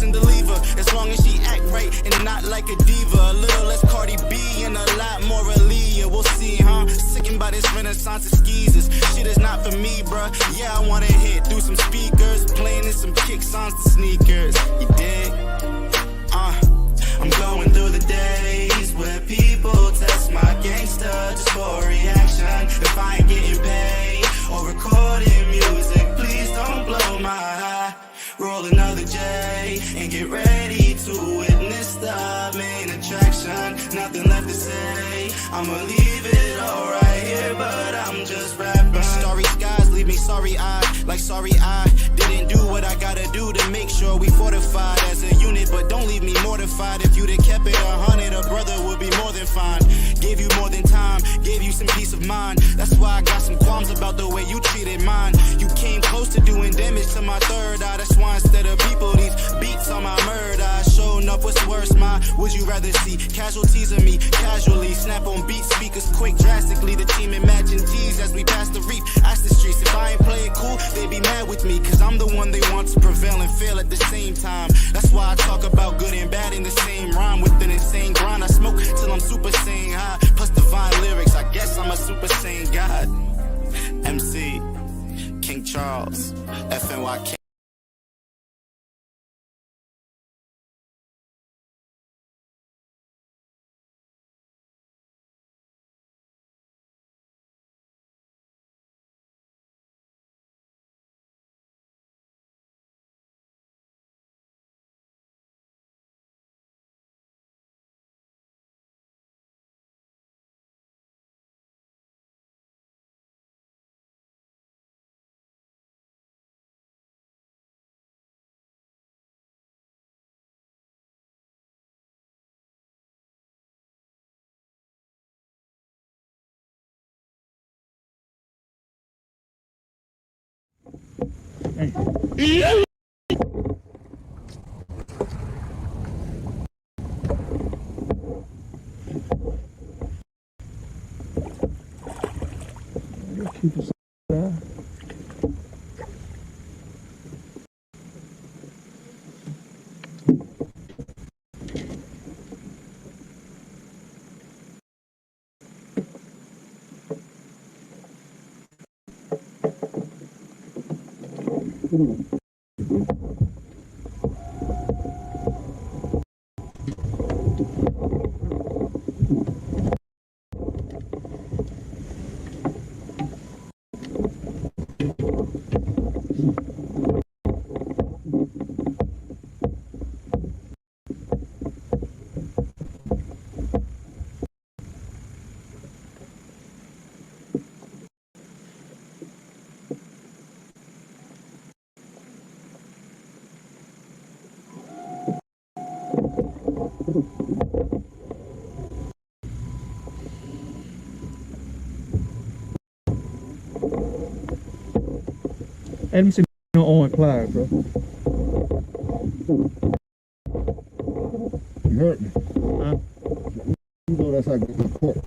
loosen the lever. As long as she act right and not like a diva. A little less Cardi B and a lot more Aaliyah. We'll see, huh? Sickened by this renaissance of skeezers. Shit is not for me, bruh. Yeah, I wanna hit through some speakers, playing in some kick songs to sneakers. You dig? I'm going through the days where people test my gangster just for a reaction. If I ain't getting paid or recording music, please don't blow my high. Roll another J and get ready to witness the main attraction. Nothing left to say, I'ma leave it all right here, but I'm just rapping. Starry skies leave me sorry-eyed, like sorry I didn't do what I gotta do to make sure we fortified as a unit. But don't leave me mortified. If you'd have kept it 100, a brother would be more than fine. Gave you more than time, gave you some peace of mind. That's why I got some qualms about the way you treated mine. You came close to doing damage to my third eye. That's why instead of people, these beats on my murder. I showing up what's worse, my would you rather see casualties of me casually? Snap on beat speakers quick, drastically. The team imagine G's as we pass the reef. Ask the streets if I ain't play it cool, they be mad with me, cause I'm the one they want to prevail and fail at the same time. That's why I talk about good and bad in the same rhyme. With an insane grind, I smoke till I'm super saiyan high. Plus divine lyrics, I guess I'm a super saiyan god. MC, King Charles, FNYK. Yeah. Keep us there. Let me on Clyde, bro. You hurt me. Huh? You know that's how I get to court.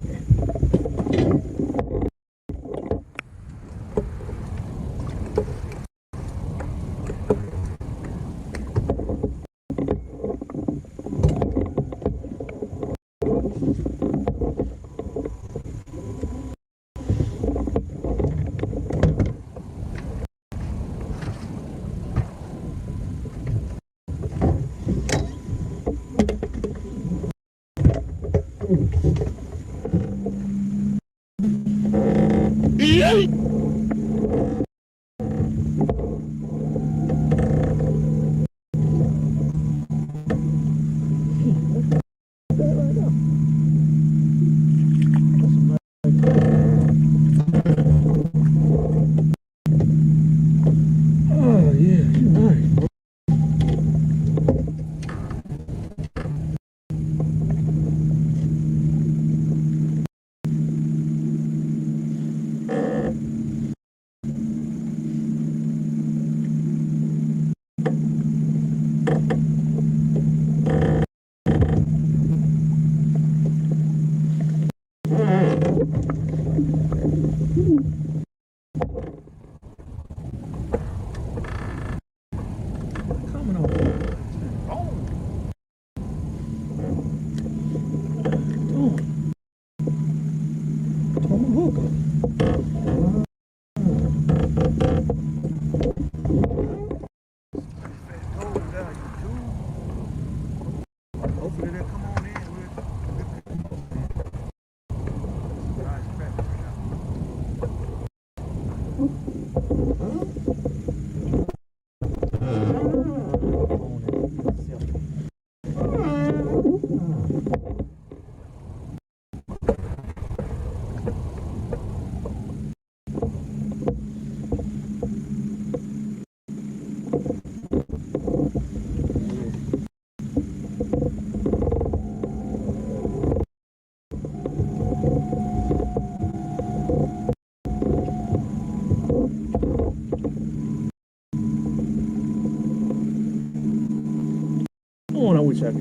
on, I wish I could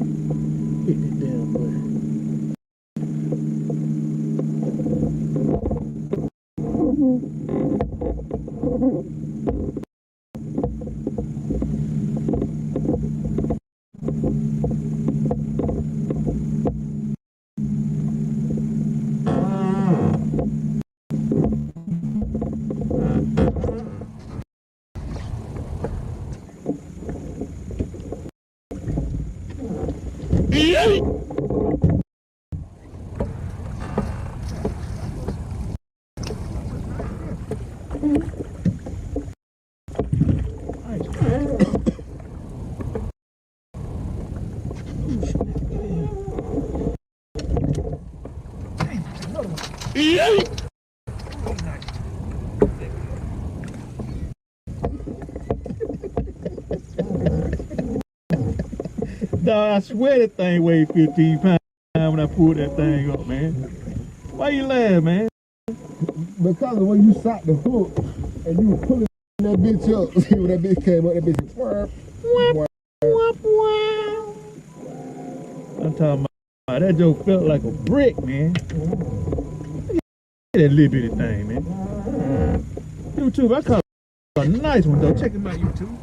hit this damn button. Dog, I swear that thing weighed 15 pounds when I pulled that thing up, man. Why you laugh, man? Because of when you shot the hook and you were pulling that bitch up. See when that bitch came up, that bitch was I'm talking about that joke felt like a brick, man. Look at that little bitty thing, man. YouTube, I caught a nice one though. Check him out, YouTube.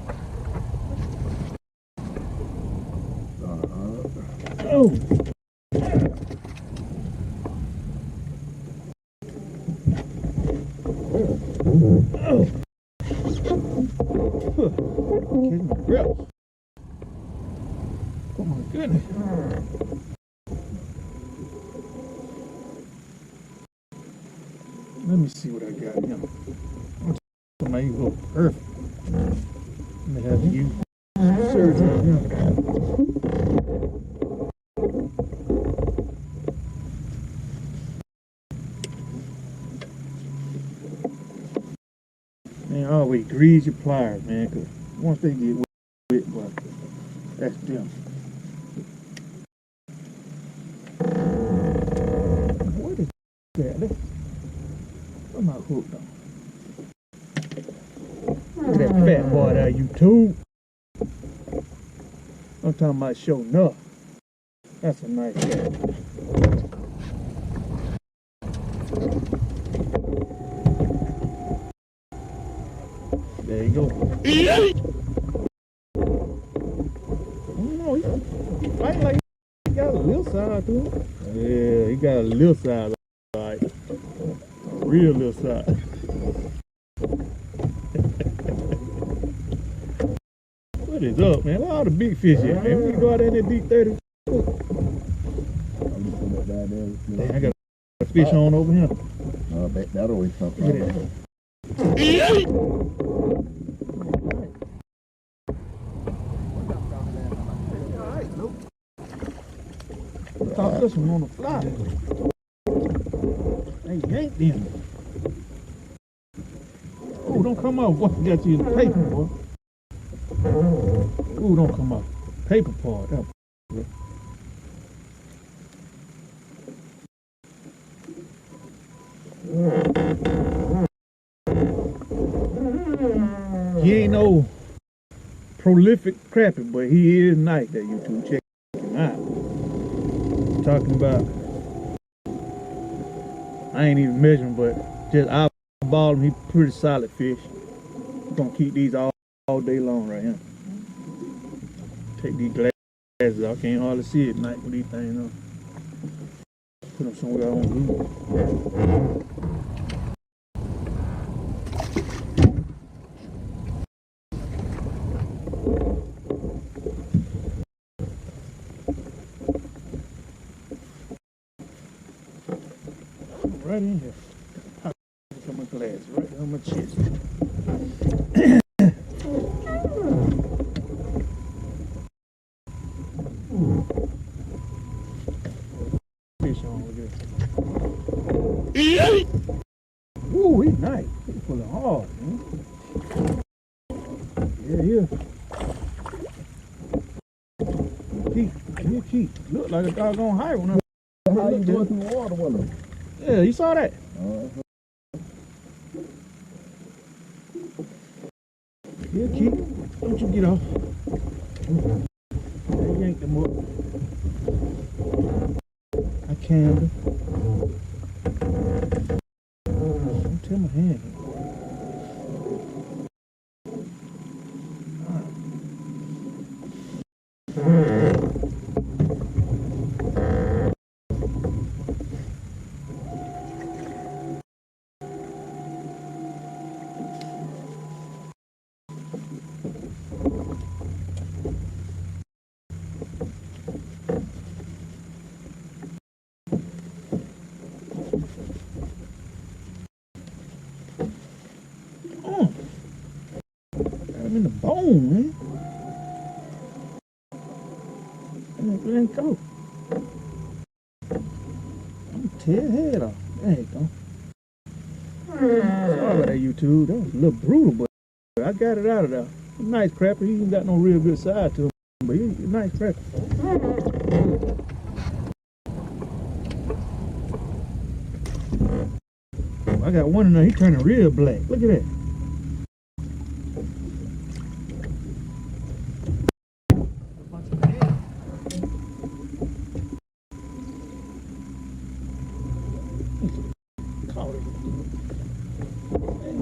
Oh. Oh. Kidding my grip. Oh my goodness. Let me see what I got here. I'm going to go perfect. Let me have you surgery here. Man, always grease your pliers, man, because once they get wet, but that's them. What is that? I'm not hooked on. Look at that fat boy there, YouTube. I'm talking about show enough. That's a nice cat. There you go. No, he fighting like he got a little side to him. Yeah, he got a little side, like a real little side. What is up, man? Where all the big fish at, man? We can go out there in that deep 30. Dang, I got a fish on over here. That always something. Look at that. Caught this one on the fly. Hey, yank them. Oh, don't come off. What got you in the paper, boy? Oh, don't come off. Paper part. He ain't no prolific crappie, but he is nice. That YouTube, check him out. Talking about, I ain't even measuring, but just eyeball him. He pretty solid fish. We're gonna keep these all day long right here. Take these glasses off. Can't hardly see at night with these things on. Put them somewhere on the roof. Right in here. Pop my glass right on my chest. Fish on over there. Ooh, he's nice. He's pulling hard, man. Yeah. Keep. Look like a doggone high one. How you going through the water with him? Yeah, you saw that. Yeah, keep. Don't you get off. You crank them up. I can. Don't tell my hand. I'm in the bone, man. Let it go. I'm tear head off. There you go. Sorry about that, YouTube. That was a little brutal, but I got it out of there. He's a nice Crappie. He ain't got no real good side to him, but he's a nice Crappie. I got one in there. He's turning real black. Look at that.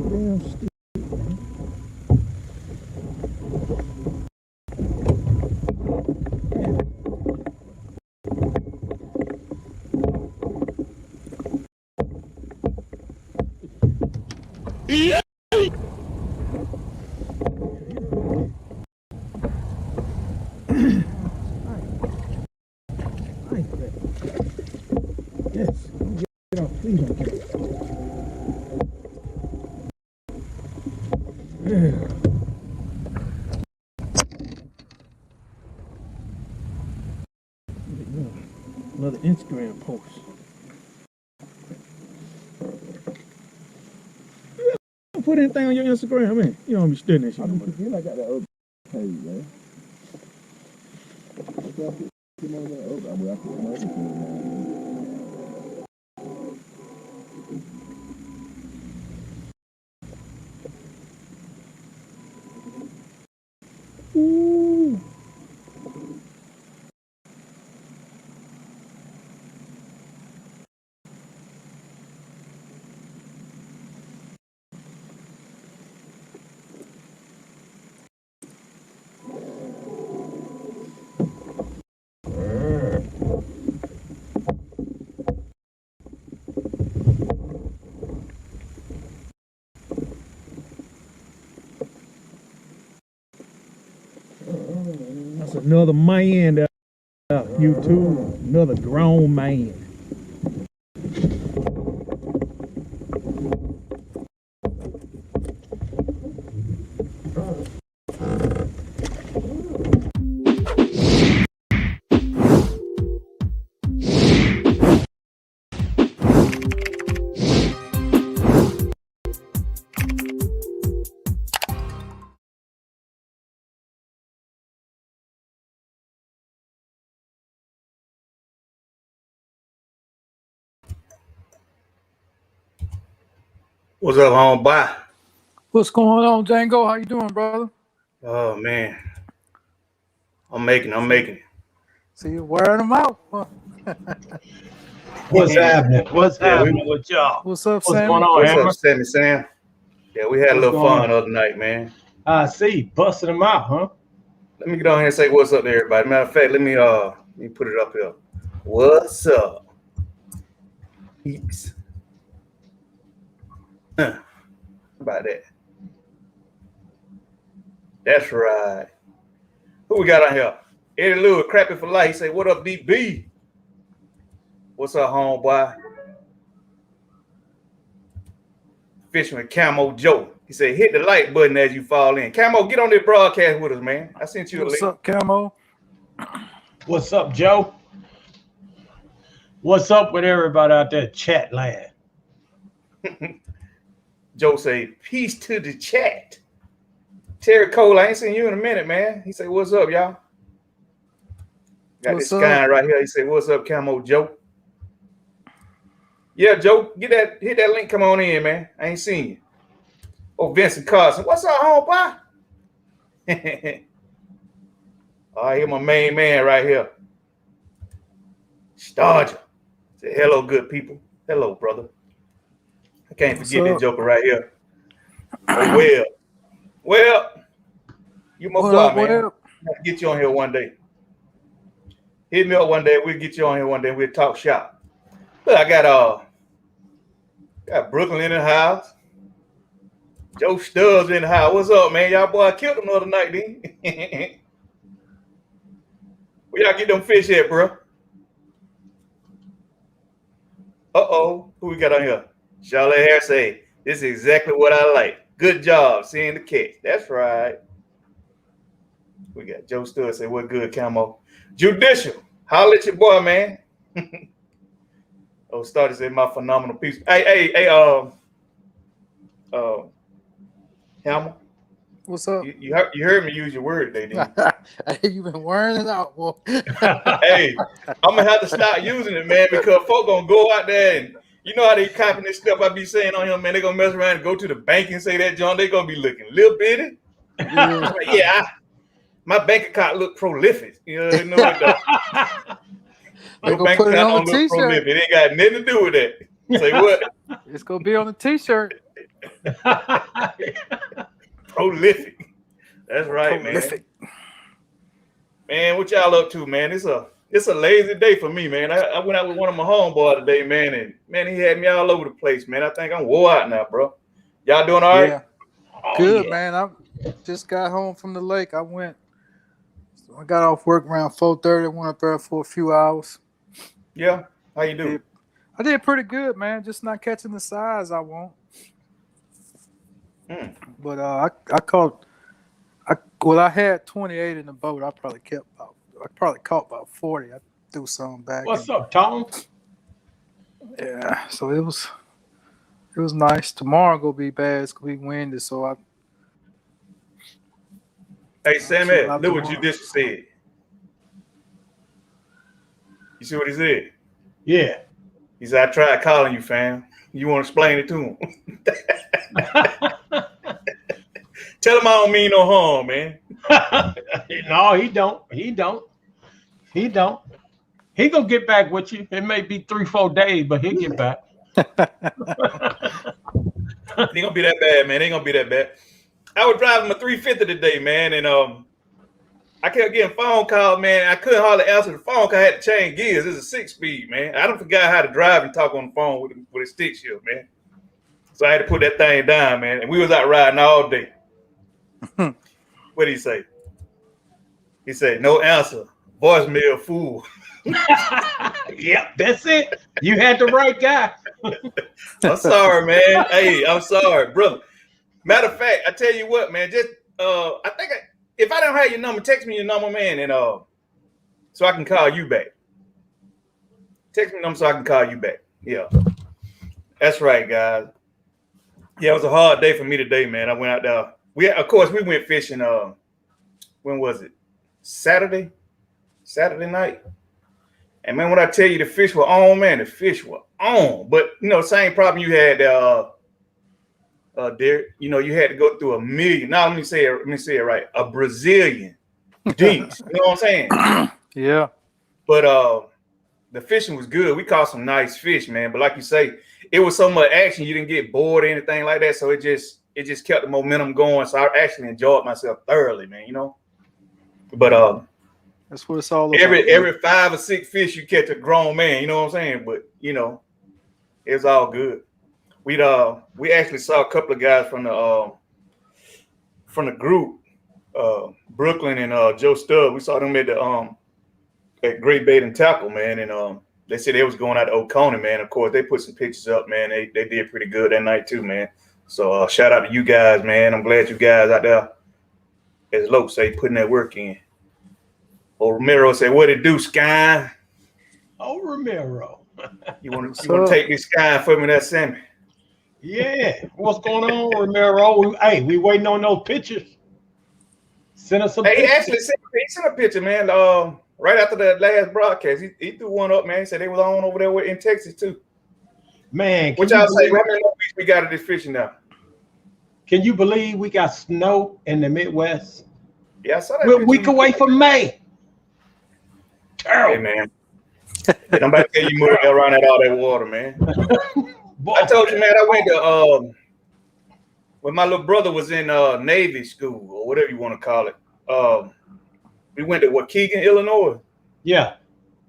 Damn stick, man. Yeah. Yes. Get off, please don't get it. Yeah. Another Instagram post. You don't put anything on your Instagram, man. You don't be studying that shit. I feel like I got that other page, man. Ooh. That's another man there, YouTube. Another grown man. What's up, homeboy? What's going on, Django? How you doing, brother? Oh man, I'm making it. See you wearing them out. What's happening? What's happening with y'all? What's up, What's Sammy? going on, What's Hammer? up, Sammy Sam? Yeah, we had a What's little going fun on? the other night, man. I see, busting them out, huh? Let me get on here and say what's up to everybody. Matter of fact, let me put it up here. What's up, peeps? How about that? That's right. Who we got on here? Eddie Lewis, Crappie for life. He say, what up, DB? What's up, homeboy? Fisherman Camo Joe. He said, hit the like button as you fall in. Camo, get on this broadcast with us, man. I sent you a link. What's up, Camo? What's up, Joe? What's up with everybody out there chat land? Joe say, peace to the chat. Terry Cole, I ain't seen you in a minute, man. He say, what's up, y'all? Got What's this guy right here. He say, what's up, Camo Joe? Yeah, Joe, hit that link. Come on in, man. I ain't seen you. Oh, Vincent Carson. What's up, homeboy? All right, here my main man right here. Starger. Say hello, good people. Hello, brother. I can't forget this joker right here. Oh, well, you my boy, man. I'll get you on here one day. Hit me up one day. We'll get you on here one day. We'll talk shop. Look, I got Brooklyn in the house. Joe Stubbs in the house. What's up, man? Y'all boy killed him the other night, didn't you? Where y'all get them fish at, bro? Uh-oh. Who we got on here? Charlotte Harris say, this is exactly what I like. Good job seeing the catch. That's right. We got Joe Stubbs say, what good, Camo? Judicial. Holla at your boy, man. Oh, started say my phenomenal piece. Hey, Hammer. What's up? You heard me use your word today, didn't Hey, you been wearing it out, boy. Hey, I'm gonna have to stop using it, man, because folk gonna go out there and you know how they copying this stuff I be saying on him, man. They gonna mess around and go to the bank and say that, John. They gonna be looking a little bitty. Yeah, my bank account look prolific. You know what your bank account don't look prolific. It ain't got nothing to do with that. Say what? It's gonna be on the t-shirt. Prolific. That's right, prolific. Man, what y'all up to, man? It's a lazy day for me, man. I went out with one of my homeboys today, man, and man, he had me all over the place, man. I think I'm wore out now, bro. Y'all doing all right? Yeah. Good, man. I just got home from the lake. I got off work around 4:30. Went up there for a few hours. Yeah. How you doing? I did pretty good, man. Just not catching the size I want. But I had 28 in the boat. I probably caught about 40. I threw some back. What's up, Tom? Yeah, so it was nice. Tomorrow gonna be bad. It's gonna be windy. So Hey, Sammy, look what you just said. You see what he said? Yeah. He said, I tried calling you, fam. You want to explain it to him? Tell him I don't mean no harm, man. No, he don't. He gonna get back with you. It may be 3-4 days, but he'll get back. Ain't gonna be that bad, man. Ain't gonna be that bad. I was driving my 350 today, man, and I kept getting phone calls, man. I couldn't hardly answer the phone because I had to change gears. It's a 6-speed, man. I don't forgot how to drive and talk on the phone with a stick shift, man. So I had to put that thing down, man. And we was out riding all day. What did he say? He said, no answer. Voicemail fool. Yep, that's it. You had the right guy. I'm sorry, man. Hey, I'm sorry, brother. Matter of fact, I tell you what, man. Just I think if I don't have your number, text me your number, man, and so I can call you back. Text me your number so I can call you back. Yeah, that's right, guys. Yeah, it was a hard day for me today, man. I went out there. We went fishing. When was it? Saturday night. And man, when I tell you the fish were on, man, the fish were on. But you know, same problem you had, Derek. You know, you had to go through a million. Now let me say it right. A Brazilian dinks. You know what I'm saying? Yeah. But the fishing was good. We caught some nice fish, man. But like you say, it was so much action. You didn't get bored or anything like that. So it just kept the momentum going. So I actually enjoyed myself thoroughly, man. You know. But that's what it's all about. Every 5 or 6 fish you catch a grown man. You know what I'm saying? But you know, it's all good. We actually saw a couple of guys from the group, Brooklyn and Joe Stubb. We saw them at the at Great Bait and Tackle, man, and they said they was going out to Oconee, man. Of course, they put some pictures up, man. They did pretty good that night too, man. So shout out to you guys, man. I'm glad you guys out there, as Loke say, putting that work in. Oh, Romero say, what it do, Sky? Oh, Romero. You want to take this Sky for me, that Sammy? Yeah. What's going on, Romero? We waiting on those pictures. Send us some pictures. He actually sent a picture, man. Right after the last broadcast, he threw one up, man. He said they was on over there in Texas too. Man, what y'all say? How many more weeks we got of this fishing now? Can you believe we got snow in the Midwest? Yeah, I saw that. We're a week away from May. terrible. Hey, man. I'm about to tell you more around all that water, man. I told you, man, I went to when my little brother was in Navy school or whatever you want to call it. We went to Waukegan, Illinois. Yeah.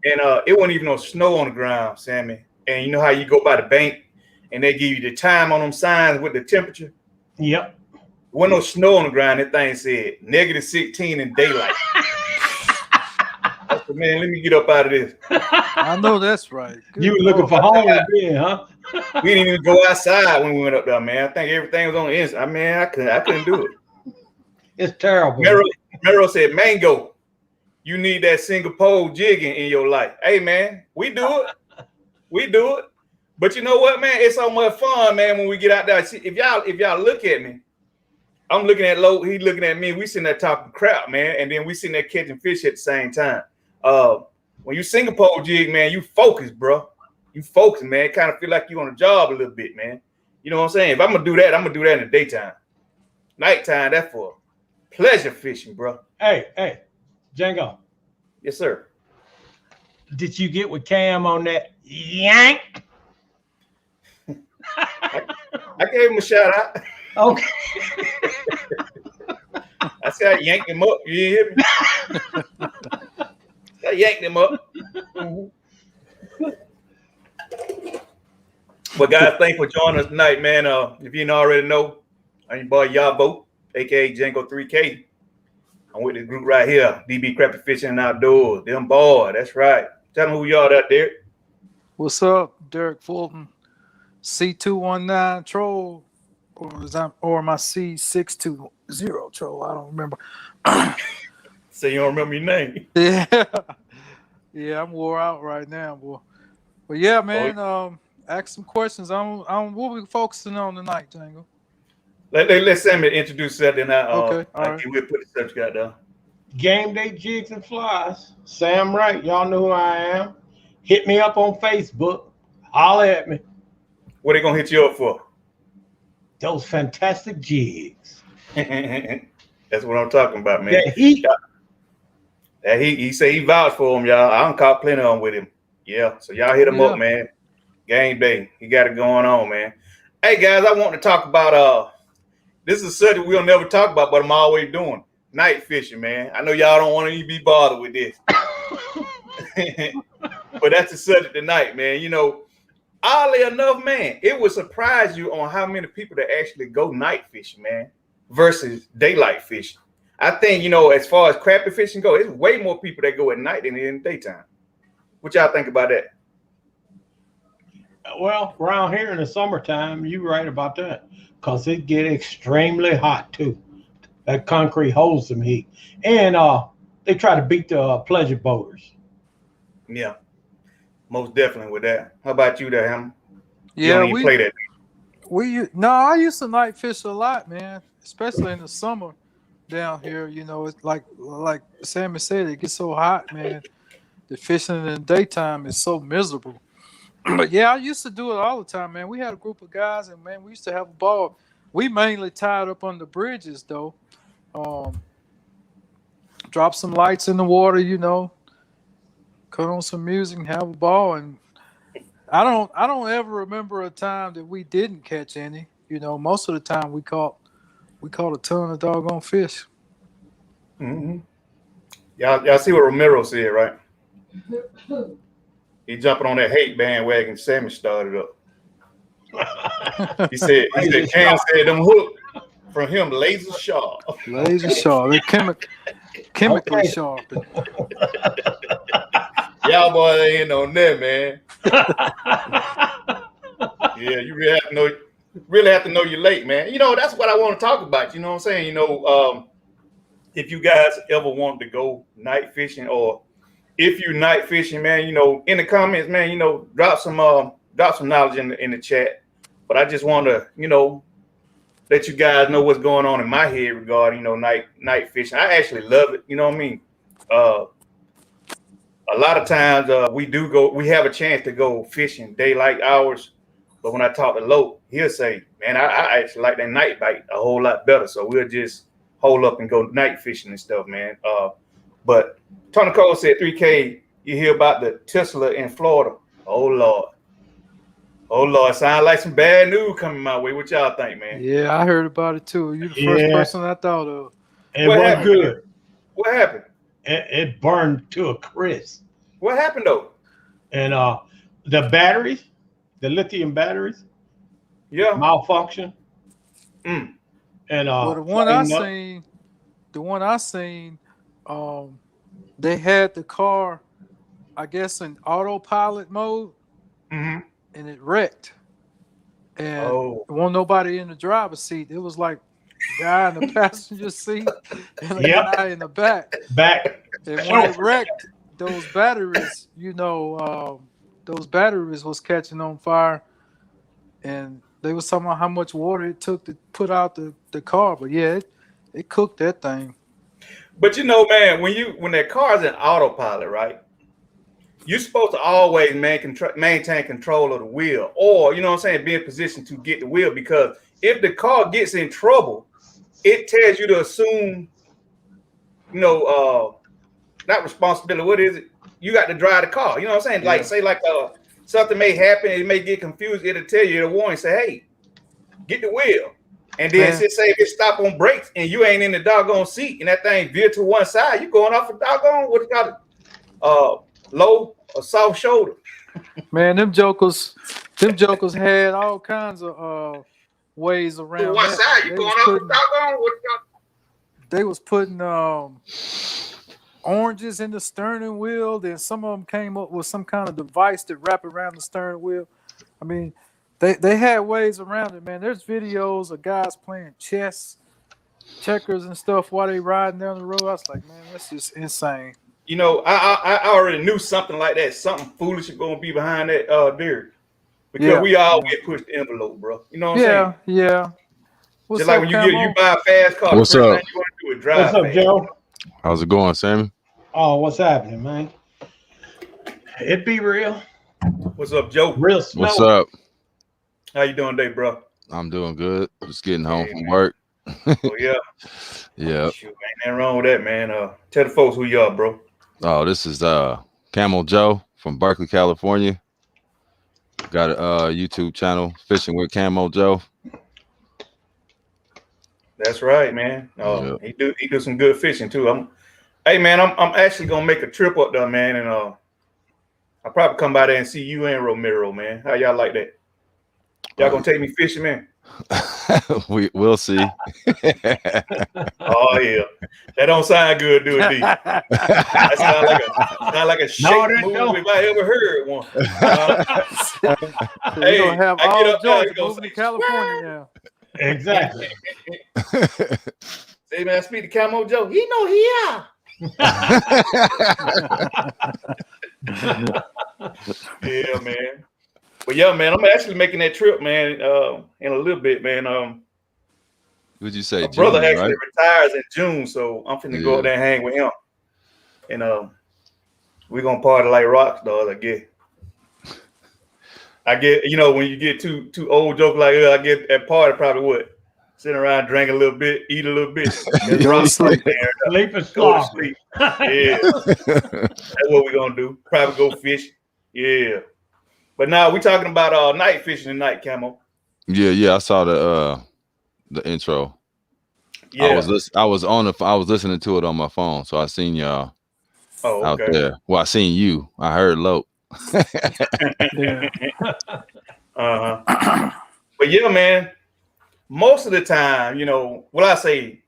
And it wasn't even no snow on the ground, Sammy. And you know how you go by the bank and they give you the time on them signs with the temperature? Yep. There wasn't no snow on the ground. That thing said -16 in daylight. I said, man, let me get up out of this. I know that's right. Good You were looking for home again, huh? We didn't even go outside when we went up there, man. I think everything was on the inside. I mean, I couldn't do it. It's terrible. Mero said, Mango, you need that single pole jigging in your life. Hey, man, we do it. We do it. But you know what, man? It's so much fun, man, when we get out there. See, if y'all look at me, I'm looking at Lo, he looking at me. We sitting there talking crap, man, and then we sitting there catching fish at the same time. When you single pole jig, man, you focus, bro. You focus, man. Kind of feel like you on a job a little bit, man. You know what I'm saying? If I'm gonna do that, I'm gonna do that in the daytime. Nighttime, that's for pleasure fishing, bro. Hey, Django. Yes, sir. Did you get with Cam on that yank? I gave him a shout out. Okay. I said I yanked him up. You didn't hear me? I yanked him up. Well, guys, thanks for joining us tonight, man. If you didn't already know, I'm your boy Yabo, aka Django 3K. I'm with this group right here, DB Crappie Fishing and Outdoors. Them boys, that's right. Tell them who you are out there. What's up, Derek Fulton? C219 troll, or my C620 troll. I don't remember. So you don't remember your name? Yeah, I'm wore out right now, boy. But yeah, man, ask some questions. I'm what we focusing on tonight, Django. Let Sammy introduce that, then okay, all right. We'll put the subject out there. Game Day Jigs and Flies. Sam Wright. Y'all know who I am. Hit me up on Facebook. Holler at me. What they gonna hit you up for? Those fantastic jigs. That's what I'm talking about, man. That heat. He say he vouched for him, y'all. I done caught plenty of them with him. Yeah, so y'all hit him up, man. Game Day. He got it going on, man. Hey, guys, I want to talk about this is a subject we'll never talk about, but I'm always doing. Night fishing, man. I know y'all don't want to even be bothered with this. But that's the subject tonight, man. You know, oddly enough, man, it would surprise you on how many people that actually go night fishing, man, versus daylight fishing. I think, you know, as far as crappie fishing go, it's way more people that go at night than in the daytime. What y'all think about that? Well, around here in the summertime, you're right about that, because it get extremely hot too. That concrete holds some heat, and they try to beat the pleasure boaters. Yeah, most definitely with that. How about you, there, Ham? Yeah, we play that. I used to night fish a lot, man, especially in the summer down here. You know, it's like Sammy said, it gets so hot, man. The fishing in the daytime is so miserable. But yeah, I used to do it all the time, man. We had a group of guys, and man, we used to have a ball. We mainly tied up on the bridges, though. Drop some lights in the water, you know. Cut on some music and have a ball. And I don't ever remember a time that we didn't catch any. You know, most of the time we caught a ton of doggone fish. Mm-hmm. Y'all see what Romero said, right? He jumping on that hate bandwagon Sammy started up. He said Cam said them hook from him laser sharp. Laser sharp. They're chemically sharp. Y'all boys ain't on that, man. Yeah, you really have to know your lake, man. You know, that's what I want to talk about. You know what I'm saying? You know, if you guys ever want to go night fishing, or if you night fishing, man, you know, in the comments, man, you know, drop some knowledge in the chat. But I just want to, you know, let you guys know what's going on in my head regarding, you know, night fishing. I actually love it. You know what I mean? A lot of times we have a chance to go fishing daylight hours. But when I talk to Lo, he'll say, man, I actually like that night bite a whole lot better. So we'll just hold up and go night fishing and stuff, man. But Tony Cole said 3K you hear about the Tesla in Florida. Oh Lord, sound like some bad news coming my way. What y'all think, man? Yeah, I heard about it too. You the first person I thought of. It What wasn't happened? good. What happened? It burned to a crisp. What happened though? And the batteries, the lithium batteries, Yeah. malfunction. Mm. And Well, the one I seen, they had the car, I guess, in autopilot mode, Mm-hmm. and it wrecked. And Oh. there wasn't nobody in the driver's seat. It was like a guy in the passenger seat and a Yep. guy in the back. And when it wrecked, those batteries, those batteries was catching on fire, and they was talking about how much water it took to put out the car. But yeah, it cooked that thing. But you know, man, when that car's in autopilot, right? You're supposed to always maintain control of the wheel, or you know what I'm saying, be in position to get the wheel, because if the car gets in trouble, it tells you to assume, you know, not responsibility. What is it? You got to drive the car. You know what I'm saying? Like, say like something may happen, it may get confused. It'll tell you a warning, say, hey, get the wheel. And then say if it stop on brakes and you ain't in the doggone seat and that thing veer to one side, you going off a doggone what you got low or soft shoulder. Man, them jokers had all kinds of ways around one that. side, you going off a doggone what you got. They was putting oranges in the steering wheel. Then some of them came up with some kind of device that wrap around the steering wheel. I mean, they had ways around it, man. There's videos of guys playing chess, checkers and stuff while they riding down the road. I was like, man, that's just insane. You know, I already knew something like that, something foolish is going to be behind that deer. Because we always push the envelope, bro. You know what I'm saying? Yeah. Just like when you buy a fast car, What's the first up? thing you want to do is drive. What's up, fast. Joe? How's it going, Sammy? Oh, what's happening, man? It be real. What's up, Joe? Real snow. What's up? How you doing today, bro? I'm doing good. Just getting home from work. Oh, yeah. Yeah. Shoot, ain't nothing wrong with that, man. Tell the folks who you are, bro. Oh, this is Camel Joe from Berkeley, California. Got a YouTube channel, Fishing with Camo Joe. That's right, man. He do some good fishing too. Hey, man, I'm actually gonna make a trip up there, man, and I'll probably come by there and see you and Romero, man. How y'all like that? Y'all gonna take me fishing, man? We'll see. Oh yeah, that don't sound good, do it? That sound like a shake move if I ever heard one. So hey, gonna have all Georgia moving to California now. Exactly. Say, man, speak to Camo Joe. He know he are. Yeah, man. But yeah, man, I'm actually making that trip, man, in a little bit, man. Would you say? My brother June, actually retires in June, so I'm finna go up there and hang with him. And we're gonna party like rock stars, I get, you know, when you get too old joke like I get at party probably what? Sitting around, drink a little bit, eat a little bit, and go to sleep. Sleep and Go to slop. sleep. Yeah. That's what we're gonna do. Probably go fish. Yeah. But now we talking about night fishing tonight, Camo. Yeah. I saw the intro. Yeah. I was listening to it on my phone, so I seen y'all out there. Well, I seen you. I heard Lope. Yeah. But yeah, man. Most of the time, you know, I say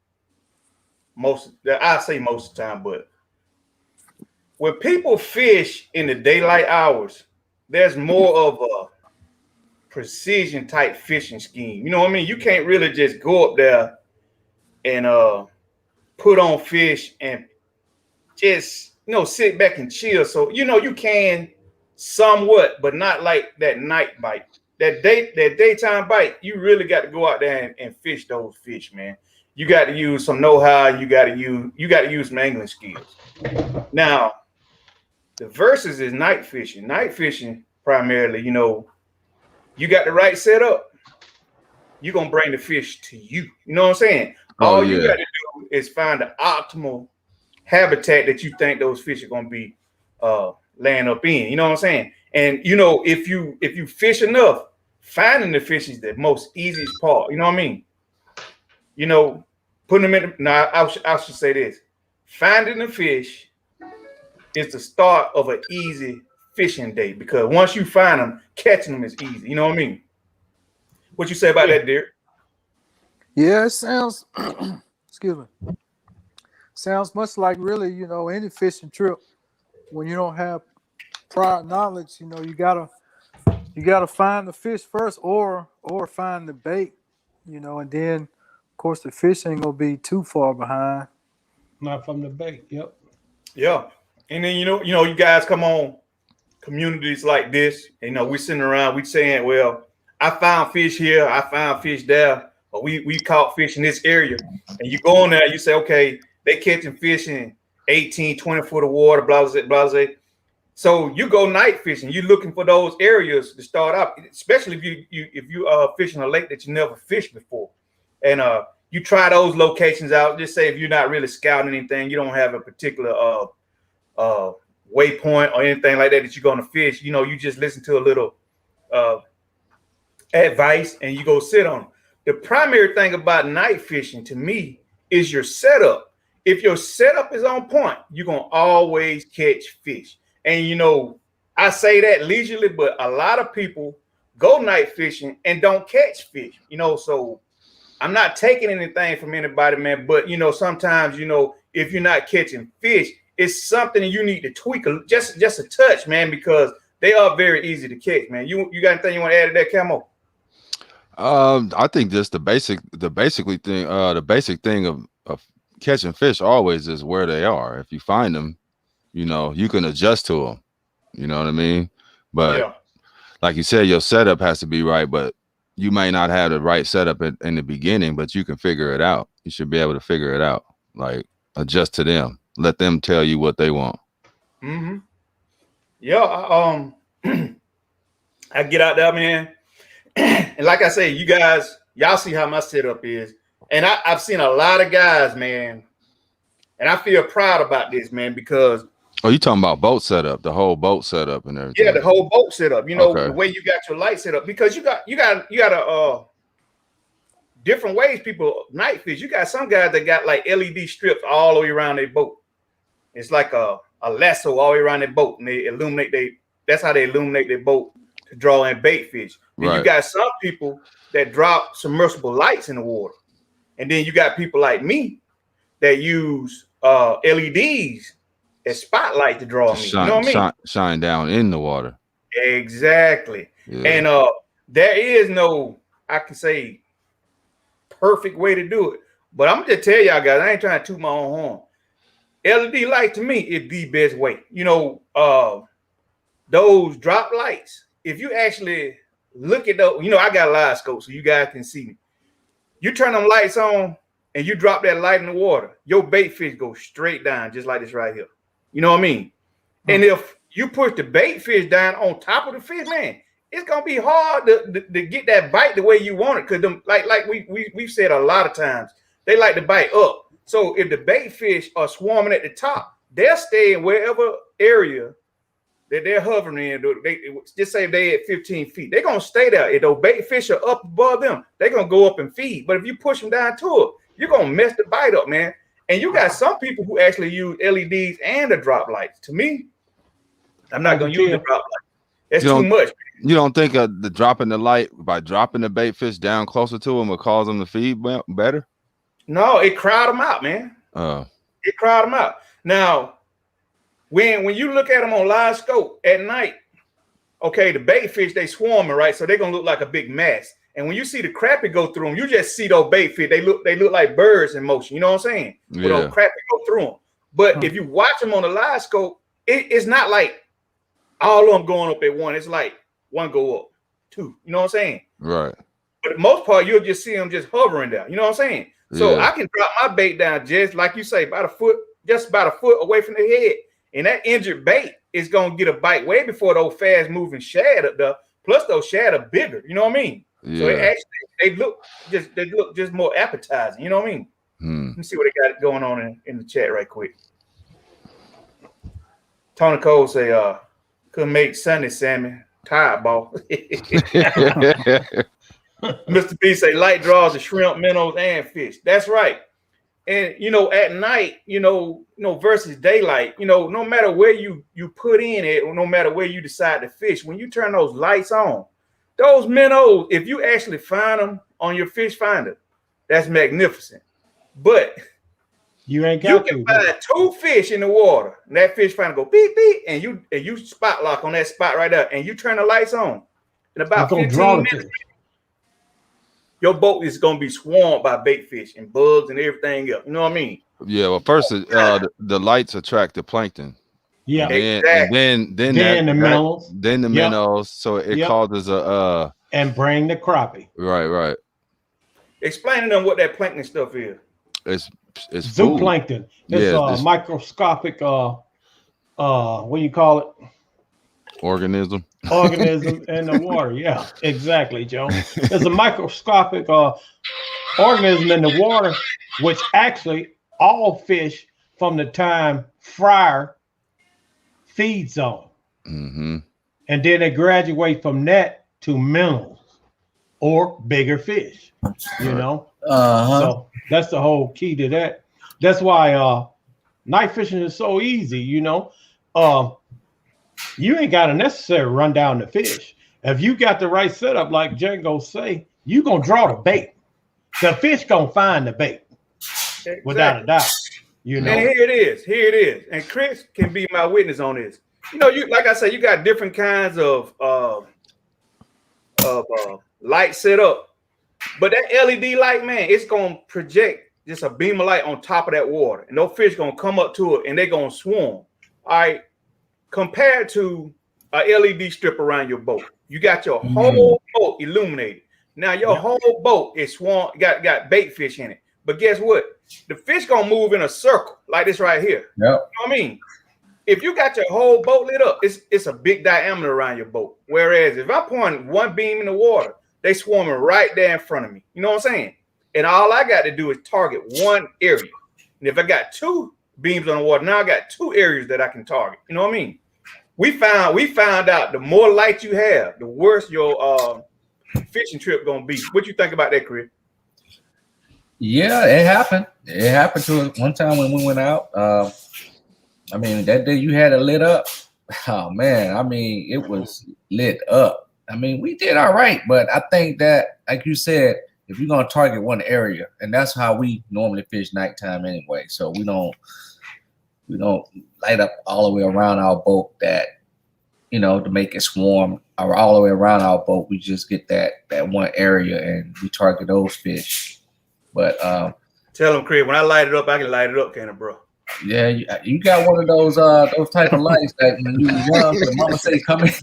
most of the time, but when people fish in the daylight hours, there's more of a precision type fishing scheme. You know what I mean? You can't really just go up there and put on fish and just, you know, sit back and chill. So, you know, you can somewhat, but not like that night bite. That daytime bite, you really got to go out there and fish those fish, man. You got to use some know-how. You got to use some angling skills. Now, the versus is night fishing. Night fishing primarily, you know, you got the right setup. You're gonna bring the fish to you. You know what I'm saying? All you got to do is find the optimal habitat that you think those fish are gonna be laying up in. You know what I'm saying? And you know, if you fish enough, finding the fish is the most easiest part. You know what I mean? You know, putting them in. Now, I should say this: finding the fish is the start of an easy fishing day, because once you find them, catching them is easy. You know what I mean? What you say about that, Derek? Yeah, it sounds. Excuse me. Sounds much like really, you know, any fishing trip. When you don't have prior knowledge, you know, you gotta find the fish first, or find the bait, you know, and then of course the fish ain't gonna be too far behind. Not from the bait. Yep. Yeah. And then you guys come on communities like this, you know, we sitting around, we saying, well, I found fish here, I found fish there, or we caught fish in this area. And you go on there, you say, okay, they catching fish in 18, 20 foot of water, blah, blah, blah, blah. So you go night fishing, you're looking for those areas to start out, especially if you fishing a lake that you never fished before. And you try those locations out. Just say if you're not really scouting anything, you don't have a particular waypoint or anything like that you're going to fish, you know, you just listen to a little advice and you go sit on it. The primary thing about night fishing to me is your setup. If your setup is on point, you're going to always catch fish. And, you know, I say that leisurely, but a lot of people go night fishing and don't catch fish, you know, so I'm not taking anything from anybody, man, but, you know, sometimes, you know, if you're not catching fish, it's something you need to tweak just a touch, man, because they are very easy to catch, man. You got anything you want to add to that, Camo? I think just the basic thing of catching fish always is where they are. If you find them, you know, you can adjust to them. You know what I mean? But yeah, like you said, your setup has to be right, but you may not have the right setup in the beginning, but you can figure it out. You should be able to figure it out. Like, adjust to them. Let them tell you what they want. Mm-hmm. Yeah, I get out there, man. And like I say, you guys, y'all see how my setup is. And I've seen a lot of guys, man. And I feel proud about this, man, because oh, you talking about boat setup, the whole boat setup and everything. Yeah, the whole boat setup. You know, the way you got your light set up, because you got a different ways people night fish. You got some guys that got like LED strips all the way around their boat. It's like a lasso all the way around their boat, and they illuminate that's how they illuminate their boat to draw in bait fish. Then you got some people that drop submersible lights in the water. And then you got people like me that use LEDs as spotlight to draw me. You know what I mean? Shine down in the water. Exactly. Yeah. And there is no, I can say, perfect way to do it. But I'm gonna just tell y'all guys, I ain't trying to toot my own horn. LED light to me is the best way. You know, those drop lights, if you actually look at those, you know, I got a live scope so you guys can see me. You turn them lights on and you drop that light in the water, your bait fish go straight down just like this right here. You know what I mean? Mm-hmm. And if you push the bait fish down on top of the fish, man, it's gonna be hard to get that bite the way you want it. Cause them, like we've said a lot of times, they like to bite up. So if the bait fish are swarming at the top, they'll stay in wherever area that they're hovering in. They just say if they at 15 feet, they're gonna stay there. If those bait fish are up above them, they're gonna go up and feed. But if you push them down to it, you're gonna mess the bite up, man. And you got some people who actually use LEDs and the drop lights. To me, I'm not gonna use the drop light. That's too much. You don't think the dropping the light by dropping the bait fish down closer to them will cause them to feed better? No, it crowd them out, man. It crowd them out. Now, when you look at them on live scope at night, okay, the bait fish, they swarming, right? So they're gonna look like a big mass. And when you see the crappie go through them, you just see those bait fish. They look like birds in motion. You know what I'm saying? Yeah. Those crappie go through them. But if you watch them on the live scope, it's not like all of them going up at one. It's like one go up, two. You know what I'm saying? Right. But for the most part, you'll just see them just hovering down. You know what I'm saying? So I can drop my bait down just like you say, just about a foot away from the head. And that injured bait is gonna get a bite way before those fast moving shad up there. Plus those shad are bigger. You know what I mean? Yeah. So they look just more appetizing. You know what I mean? Let me see what they got going on in the chat right quick. Tony Cole say, Could make Sunday salmon tired ball. Mr. B say light draws of shrimp, minnows, and fish. That's right. And at night, versus daylight, no matter where you put in it, or no matter where you decide to fish, when you turn those lights on, those minnows, if you actually find them on your fish finder, that's magnificent. But you can find 2 fish in the water, and that fish finder go beep beep, and you spot lock on that spot right there, and you turn the lights on. In about 15 minutes, your boat is gonna be swarmed by bait fish and bugs and everything else. You know what I mean? Yeah. Well, first the lights attract the plankton. Yeah. And then the minnows. Then the minnows. So it causes a and bring the crappie. Right. Explain to them what that plankton stuff is. It's zooplankton. It's microscopic. What do you call it? Organism in the water. Yeah, exactly, Joe. There's a microscopic organism in the water, which actually all fish from the time fryer feeds on. Mm-hmm. And then they graduate from that to minnows or bigger fish, So that's the whole key to that. That's why night fishing is so easy, you ain't got to necessarily run down the fish. If you got the right setup, like Django say, you gonna draw the bait. The fish gonna find the bait, without a doubt. And here it is. And Chris can be my witness on this. You like I said, you got different kinds of light set up, but that LED light, man, it's gonna project just a beam of light on top of that water, and those fish gonna come up to it and they're gonna swarm. All right. Compared to a LED strip around your boat, you got your whole boat illuminated. Now your whole boat is got bait fish in it. But guess what? The fish gonna move in a circle like this right here. Yep. You know what I mean? If you got your whole boat lit up, it's a big diameter around your boat. Whereas if I point one beam in the water, they swarming right there in front of me. You know what I'm saying? And all I got to do is target one area. And if I got 2 beams on the water, now I got 2 areas that I can target. You know what I mean? We found out the more light you have, the worse your fishing trip gonna be. What you think about that, Chris? Yeah, it happened. It happened to us one time when we went out. I mean, that day you had it lit up. Oh man, I mean, it was lit up. I mean, we did all right, but I think that, like you said, if you're gonna target one area, and that's how we normally fish nighttime anyway. So we don't light up all the way around our boat that, to make it swarm, or all the way around our boat. We just get that one area and we target those fish. But tell them, Chris, when I light it up, I can light it up, can I, bro? Yeah, you got one of those type of lights that when you young, the mama say come in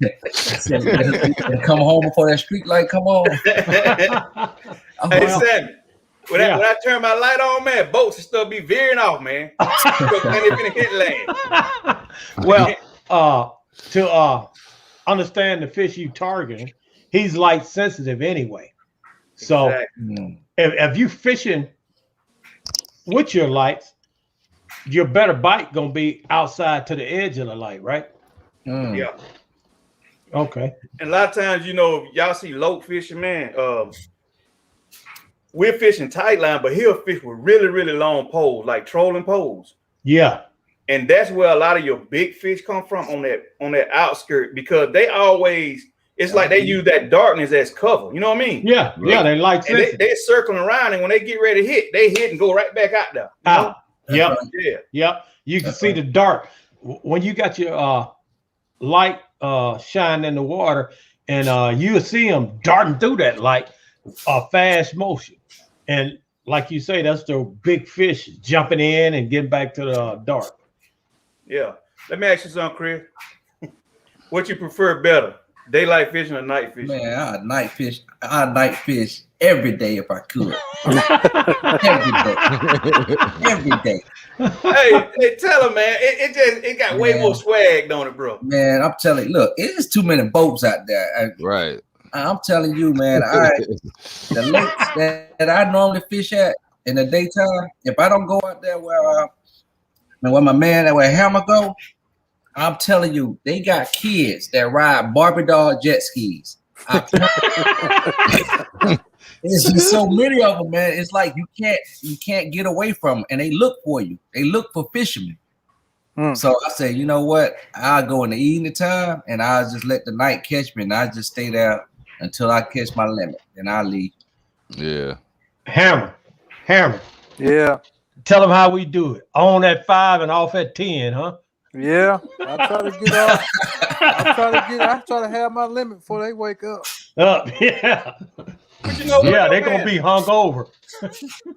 and come home before that street light come on. Hey, Sammy. When I turn my light on, man, boats and stuff be veering off, man. Well, to understand the fish you targeting, he's light sensitive anyway. So if you fishing with your lights, your better bite gonna be outside to the edge of the light, right? Yeah. Okay. And a lot of times, y'all see loke fishing, man. We're fishing tight line, but he'll fish with really, really long poles, like trolling poles. Yeah. And that's where a lot of your big fish come from on that outskirt, because they always, it's like they use that darkness as cover. You know what I mean? Yeah. Yeah. They like they're circling around, and when they get ready to hit, they hit and go right back out there. Yep. Yeah. Yep. You can see the dark when you got your light shine in the water, and you'll see them darting through that light, fast motion. And like you say, that's the big fish jumping in and getting back to the dark. Yeah. Let me ask you something, Chris. What you prefer better, daylight fishing or night fishing? Man, I'd night fish every day if I could. Every day. Hey, tell him, man. It got way more swag, don't it, bro? Man, I'm telling you, look, it's too many boats out there. Right. I'm telling you, man, the lakes that I normally fish at in the daytime, if I don't go out there where my man where Hammer go, I'm telling you, they got kids that ride Barbie doll jet skis. There's just so many of them, man. It's like you can't get away from them, and they look for you. They look for fishermen. So I said, you know what? I'll go in the evening time, and I'll just let the night catch me, and I just stay there until I catch my limit, and I'll leave. Yeah. Hammer. Yeah. Tell them how we do it. On at 5 and off at 10, huh? Yeah. I try to get off. I try to have my limit before they wake up. Yeah. But you know what, they're gonna be hung over.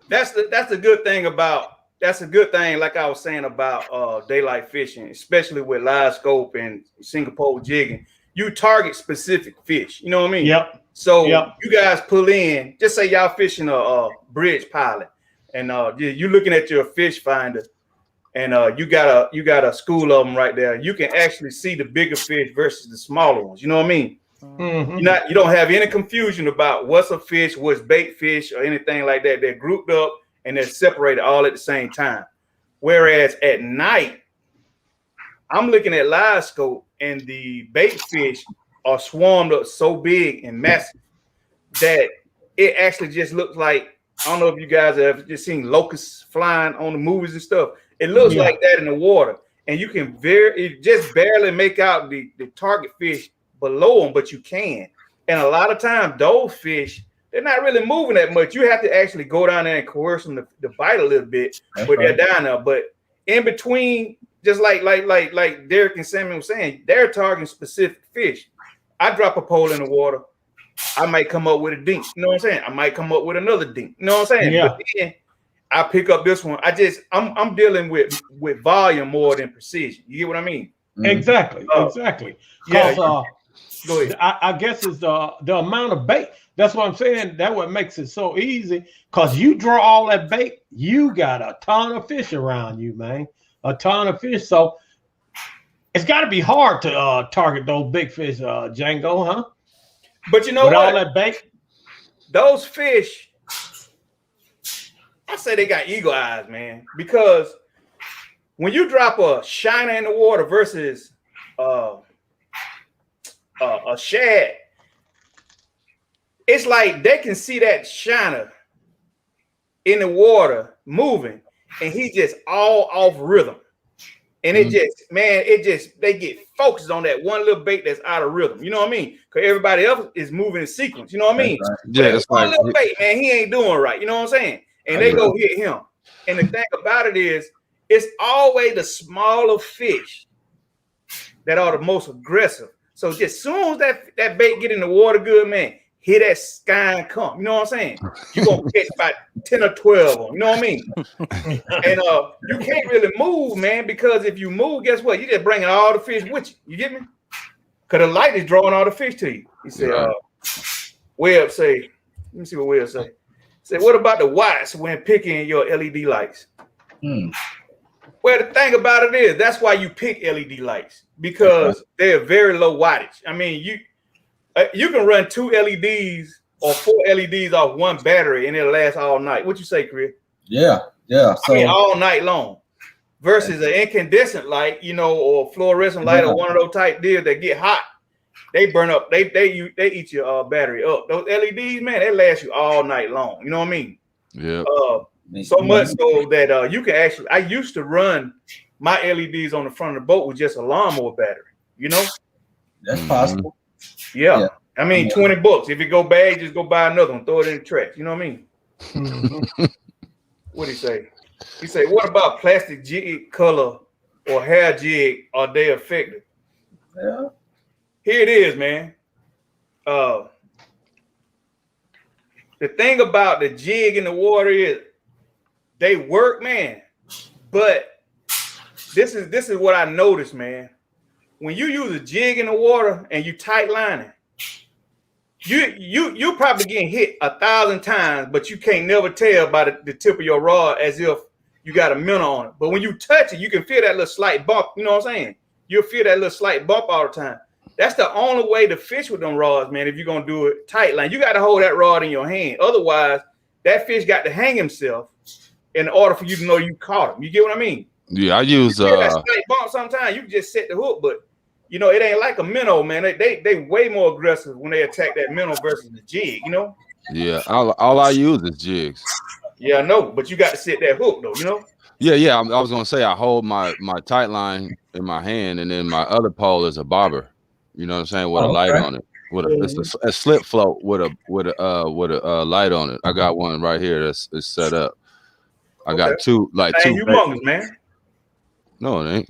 That's the good thing about. That's a good thing, like I was saying about daylight fishing, especially with live scope and single pole jigging. You target specific fish. You know what I mean? Yep. So you guys pull in. Just say y'all fishing a bridge pilot, and you're looking at your fish finder, and you got a school of them right there. You can actually see the bigger fish versus the smaller ones. You know what I mean? Mm-hmm. You don't have any confusion about what's a fish, what's bait fish, or anything like that. They're grouped up and they're separated all at the same time. Whereas at night, I'm looking at live scope and the bait fish are swarmed up so big and massive that it actually just looks like, I don't know if you guys have just seen locusts flying on the movies and stuff. It looks like that in the water, and you can just barely make out the target fish below them, but you can. And a lot of times those fish, they're not really moving that much. You have to actually go down there and coerce them to bite a little bit, but they're down there. But in between, just like Derek and Sammy was saying, they're targeting specific fish. I drop a pole in the water, I might come up with a dink. You know what I'm saying? I might come up with another dink. You know what I'm saying? Yeah. But then I pick up this one. I'm dealing with volume more than precision. You get what I mean? Exactly. Yeah. Go ahead. I guess it's the amount of bait. That's what I'm saying. That's what makes it so easy. Because you draw all that bait, you got a ton of fish around you, man. A ton of fish. So it's got to be hard to target those big fish, Django, huh? But you know with what? all that bait, those fish, I say they got eagle eyes, man. Because when you drop a shiner in the water versus a shad, it's like they can see that shiner in the water moving, and he just all off rhythm. And it they get focused on that one little bait that's out of rhythm. You know what I mean? Because everybody else is moving in sequence. You know what I mean? Right. Yeah, it's one like little bait, man, he ain't doing right. You know what I'm saying? And they go hit him. And the thing about it is, it's always the smaller fish that are the most aggressive. So just soon as that bait get in the water good, man, hear that sky and come. You know what I'm saying? You're going to catch about 10 or 12 of them. You know what I mean? And you can't really move, man, because if you move, guess what? You're just bringing all the fish with you. You get me? Because the light is drawing all the fish to you. He said, Webb say, let me see what Webb say. Say, what about the watts when picking your LED lights? Well, the thing about it is, that's why you pick LED lights, because they're very low wattage. I mean, you can run 2 LEDs or 4 LEDs off one battery and it'll last all night. What you say, Chris? Yeah. So, I mean, all night long. Versus an incandescent light, you know, or fluorescent light, or one of those type deals that get hot. They burn up. They eat your battery up. Those LEDs, man, they last you all night long. You know what I mean? Yeah. So much so that you can actually. I used to run my LEDs on the front of the boat with just a lawnmower battery. You know, that's possible. Yeah. I mean, $20. If it go bad, just go buy another one, throw it in the trash. You know what I mean? What'd he say? He said, what about plastic jig color or hair jig? Are they effective? Yeah. Here it is, man. The thing about the jig in the water is they work, man. But this is what I noticed, man. When you use a jig in the water and you tight line it, you probably getting hit 1,000 times, but you can't never tell by the tip of your rod as if you got a minnow on it. But when you touch it, you can feel that little slight bump. You know what I'm saying? You'll feel that little slight bump all the time. That's the only way to fish with them rods, man. If you're gonna do it tight line, you got to hold that rod in your hand. Otherwise, that fish got to hang himself in order for you to know you caught him. You get what I mean? Yeah, I use that snake bump sometimes you can just set the hook, but you know, it ain't like a minnow, man. They way more aggressive when they attack that minnow versus the jig, you know? Yeah, all I use is jigs. Yeah, I know, but you got to set that hook though, you know? Yeah. I was gonna say I hold my tight line in my hand, and then my other pole is a bobber. You know what I'm saying? With a light on it. With it's a slip float with a light on it. I got one right here that's set up. I got two humongous, man. No, it ain't.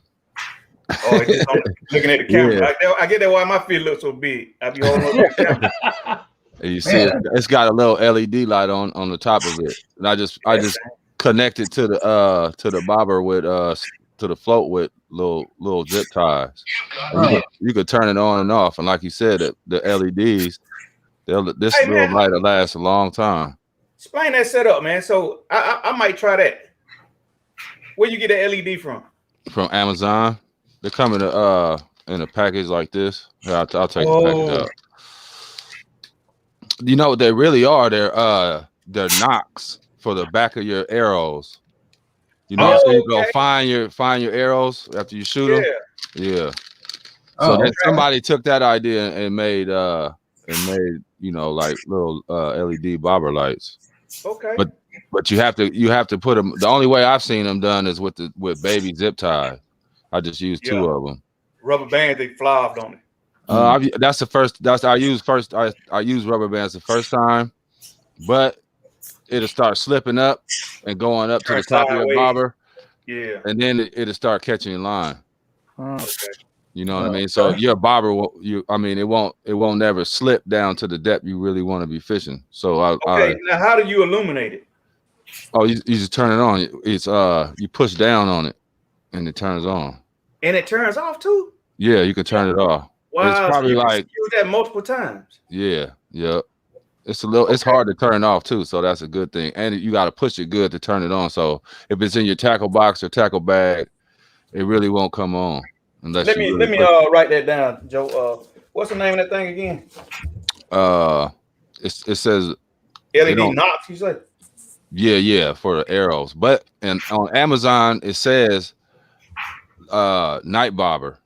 Oh, it's just looking at the camera. Yeah. I get that why my feet look so big. I be holding on to the camera. And you see it's got a little LED light on the top of it. And I just connected to the bobber with to the float with little zip ties. You could turn it on and off, and like you said, the LEDs, this little light will last a long time. Explain that setup, man. So I might try that. Where you get the LED from? From Amazon. They come in a package like this. I'll take the package out. You know what they really are? They're knocks for the back of your arrows. You know, so you go find your arrows after you shoot them. Yeah. So then somebody took that idea and made you know, like little LED bobber lights. Okay. But you have to put them. The only way I've seen them done is with baby zip tie. I just used two of them. Rubber bands, they flopped on it. That's the first. I use rubber bands the first time, but it'll start slipping up and going up to the top of your bobber. Yeah. And then it'll start catching in line. Okay. You know what I mean? So your bobber it won't never slip down to the depth you really want to be fishing. So now how do you illuminate it? Oh, you just turn it on. It's you push down on it and it turns on. And it turns off too? Yeah, you can turn it off. Wow, it's probably so you use that multiple times. Yeah. It's hard to turn off too, so that's a good thing. And you got to push it good to turn it on. So if it's in your tackle box or tackle bag, it really won't come on unless let me write that down, Joe. What's the name of that thing again? It says LED knocks, you say? Yeah, for the arrows. But on Amazon it says night bobber.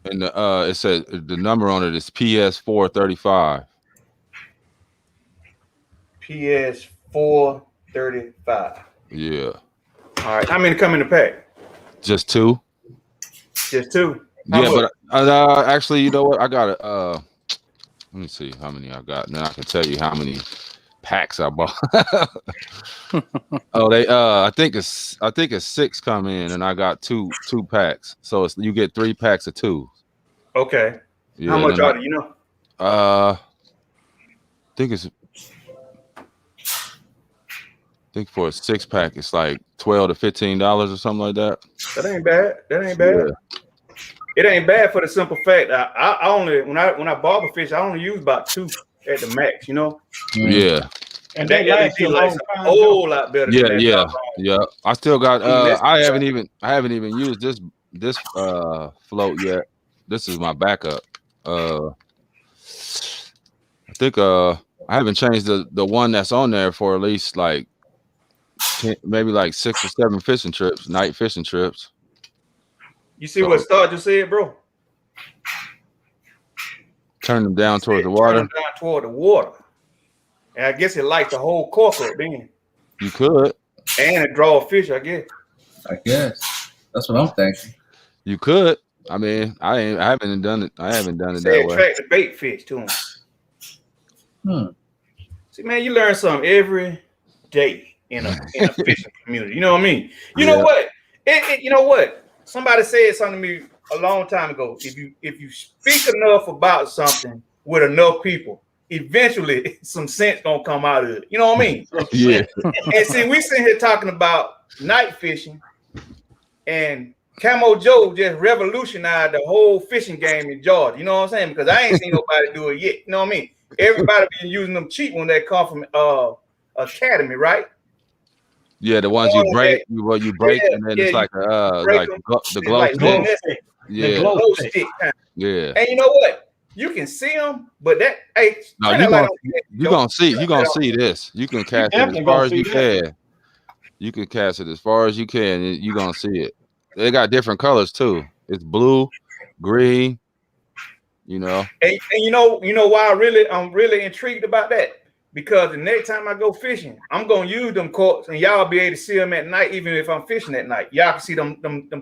And it says the number on it is PS435. PS435. Yeah. All right. How many come in the pack? Just two. Just two. But actually, you know what? I got let me see how many I got. And then I can tell you how many packs I bought. I think it's 6 come in, and I got two packs. So you get 3 packs of 2. Okay. Yeah, how much are they? You know? I think for a 6-pack it's like $12 to $15 or something like that. That ain't bad. Yeah. It ain't bad for the simple fact I only when I barber fish I only use about 2 at the max. You know? Yeah. And that lasts a long time. A whole lot better. Yeah. I still got. I haven't even used this float yet. This is my backup. I think I haven't changed the one that's on there for at least like maybe like 6 or 7 fishing trips, night fishing trips. You see what Star just said, bro? Turn them down toward the water. Turn them down toward the water. And I guess it lights the whole cork up then. You could. And it draw a fish, I guess. That's what I'm thinking. You could. I mean, I haven't done it. I haven't done it that way. Attract the bait fish to them. See, man, you learn something every day in a fishing community. You know what I mean? You know what? You know what? Somebody said something to me a long time ago. If you speak enough about something with enough people, eventually some sense gonna come out of it. You know what I mean? Yeah. And see, we sitting here talking about night fishing, and Camo Joe just revolutionized the whole fishing game in Georgia. You know what I'm saying? Because I ain't seen nobody do it yet. You know what I mean? Everybody been using them cheap ones that come from Academy, right? Yeah, the ones you break, you break, and then it's like the glow stick. Yeah, the glow stick. Yeah. And you know what? You can see them, but that you're gonna see this. You can cast it as far as you can. You can cast it as far as you can, and you're gonna see it. They got different colors too. It's blue, green. You know. And you know why I'm really intrigued about that. Because the next time I go fishing, I'm gonna use them corks, and y'all be able to see them at night, even if I'm fishing at night. Y'all can see them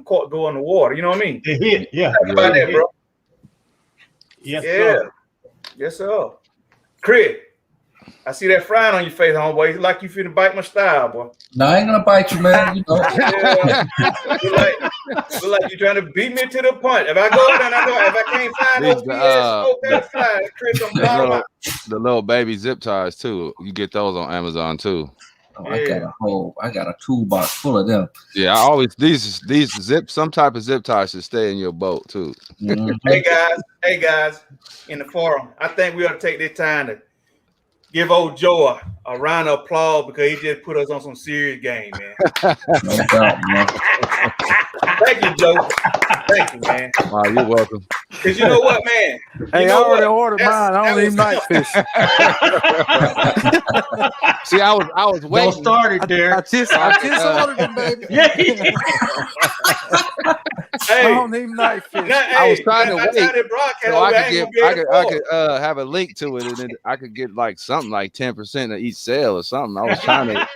corks go in the water. You know what I mean? They hit, yeah. Think about that, bro. Yes, Yeah. sir. Yes, sir. Chris, I see that frown on your face, homeboy. It's like you finna bite my style, boy. No, I ain't gonna bite you, man. You know. Yeah. Look like you trying to beat me to the punch. If I go down, I know if I can't find those BS, Chris, I'm bottom out. The little baby zip ties too. You get those on Amazon too. Oh, I got a toolbox full of them. Yeah, I always these some type of zip ties should stay in your boat too. Mm-hmm. Hey guys, in the forum, I think we ought to take this time to give old Joe a round of applause because he just put us on some serious game, man. No doubt, man. Thank you, Joe. Thank you, man. Oh, you're welcome. Because you know what, man? Hey, I already ordered mine. I don't even night fish. See, I was waiting. Don't start it there. I just ordered them, baby. Yeah. I don't even night fish. I was trying to wait so I could have a link to it, and then I could get like something like 10% of each sale or something. I was trying to.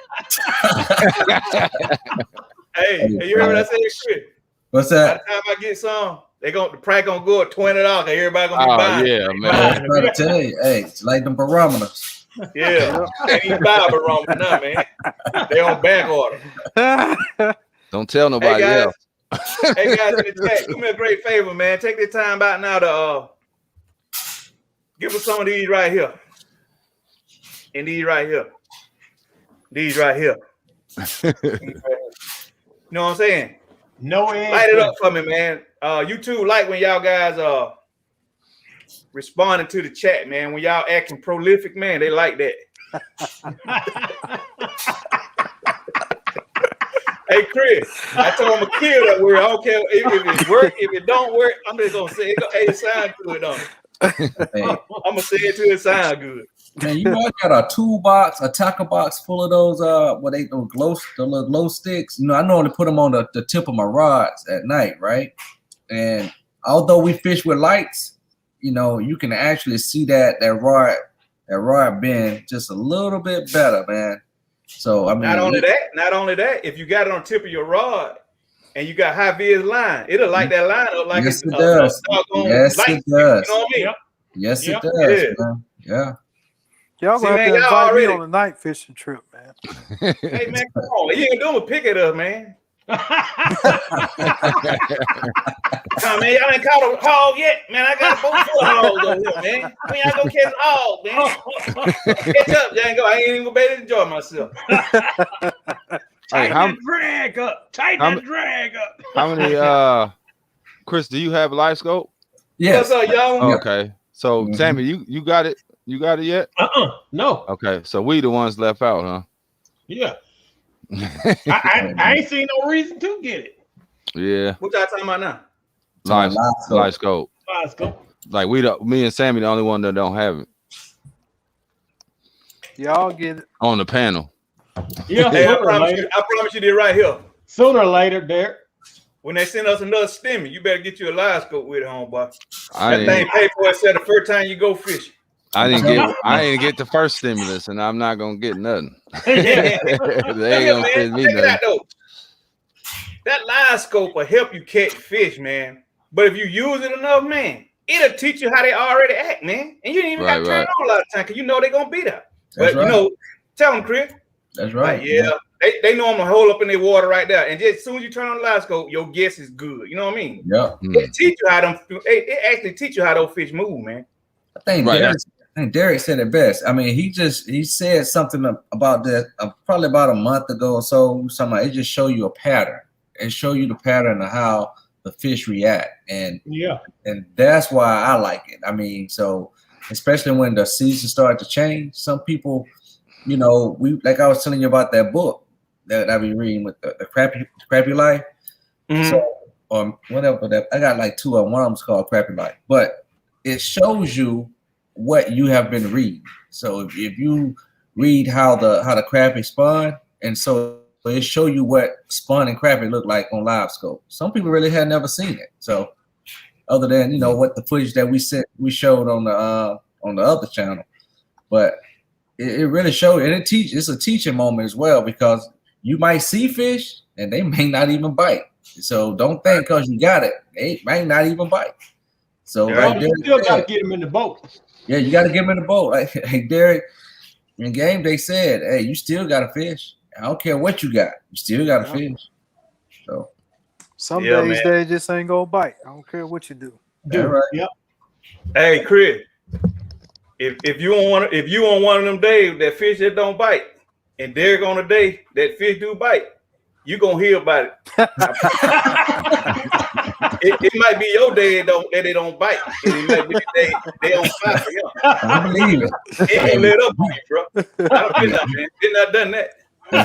Hey, you heard what I said, Chris? What's that? By the time I get some, the price gonna go at $20. Everybody gonna be buying. Yeah, man. I'm trying to tell you, hey, it's like them barometers. Yeah, can't even buy a barometer now, man. They on back order. Don't tell nobody else. Hey guys in the chat, do me a great favor, man. Take the time out now to give us some of these right here. And these right here. These right here. You know what I'm saying? No answer. Light it up for me, man. You too like when y'all guys responding to the chat, man. When y'all acting prolific, man, they like that. Hey Chris, I told him to kill that word. I don't care if it work, if it don't work, I'm just gonna say it sound good on it. Hey. I'm gonna say it till it sound good. Man, you know I got a toolbox, a tackle box full of those the little glow sticks. You know, I normally put them on the tip of my rods at night, right? And although we fish with lights, you know, you can actually see that rod bend just a little bit better, man. So I mean, not only that, if you got it on the tip of your rod and you got high vis line, it'll light that line up like yes, it does. Yes, it does. You know what I mean? Yep. Yes, it does. Yeah. Man. Yeah. Y'all gonna have to invite me on a night fishing trip, man. Hey man, come on. You ain't doing a pick it up, man. Come on, man. Y'all ain't caught a hog yet, man. I got a boat full of hogs over here, man. When y'all go catch a hog, man. Catch up, Django. I ain't even gonna be able to enjoy myself. Tighten that drag up. Tighten that drag up. How many Chris, do you have a live scope? Yes. What's up, y'all? Okay. So Sammy, you got it? You got it yet? No. Okay, so we the ones left out, huh? Yeah. I ain't seen no reason to get it. Yeah. What y'all talking about now? Live scope. Live scope. Like me and Sammy the only one that don't have it. Y'all get it on the panel. Yeah. Hey, I promise you did right here. Sooner or later, Derek. When they send us another stimmy, you better get you a live scope with it, homeboy. That thing paid for itself the first time you go fishing. I didn't get the first stimulus, and I'm not gonna get nothing. They ain't gonna send me nothing. That live scope will help you catch fish, man. But if you use it enough, man, it'll teach you how they already act, man. And you didn't even got to turn on a lot of time because you know they're gonna be there. But you know, tell them, Chris. That's right. Like, yeah. They know I'm gonna hold up in their water right there, and just as soon as you turn on the live scope, your guess is good. You know what I mean? Yeah. It teach you how them. It actually teach you how those fish move, man. I think Derek said it best. I mean, he said something about that probably about a month ago or so. It just show you a pattern and show you the pattern of how the fish react, and that's why I like it. I mean, so especially when the seasons start to change, some people, you know, like I was telling you about that book that I be reading with the Crappie Life. Mm-hmm. So, or whatever that I got like two of them. One of them's called Crappie Life, but it shows you what you have been reading. So if you read how the crappie spawn, and so it show you what spun and crappie look like on live scope. Some people really had never seen it. So other than, you know, what the footage that we showed on the other channel, but it really showed, and it's a teaching moment as well, because you might see fish and they may not even bite. So don't think because you got it, they might not even bite. So like you still got to get them in the boat. Yeah, you got to get them in the boat. Like Derek in game, they said, hey, you still got to fish. I don't care what you got. You still got to fish. So some days they just ain't gonna bite. I don't care what you do. Right. Yep. Hey, Chris, if you on one of them days that fish that don't bite, and Derek on a day that fish do bite, you gonna hear about it. It might be your day that they don't bite. It might be the day they on fire for you. I believe it. It ain't let up on you, bro. I don't get that, man. Did not done that.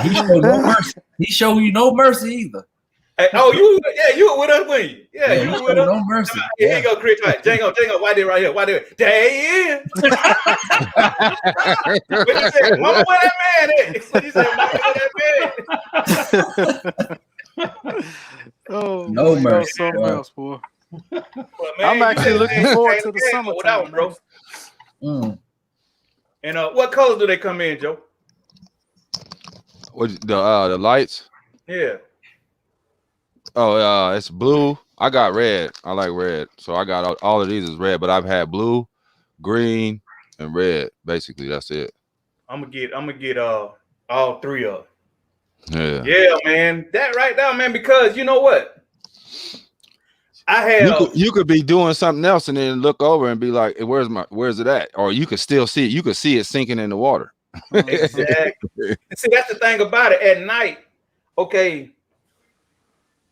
He showed no mercy. He showed you no mercy either. Hey, oh, you were with us, when you? Yeah, you were with us. No mercy. Here you go, Chris. Right. Jango, why they right here? Why they? There he is. What you say? Mama, where that man at? What you say? Mama, where that man? Oh, no mercy. Something else, boy. Well, man, I'm actually looking forward to the summertime, bro. And what colors do they come in, Joe? What the lights? Yeah. Oh, it's blue. I got red. I like red, so I got all of these is red. But I've had blue, green, and red. Basically, that's it. I'm gonna get all three of them. Yeah. Yeah, man. That right now, man. Because you know what? I have. You could be doing something else and then look over and be like, "Where's it at?" Or you could still see it. You could see it sinking in the water. Exactly. See, that's the thing about it. At night, okay,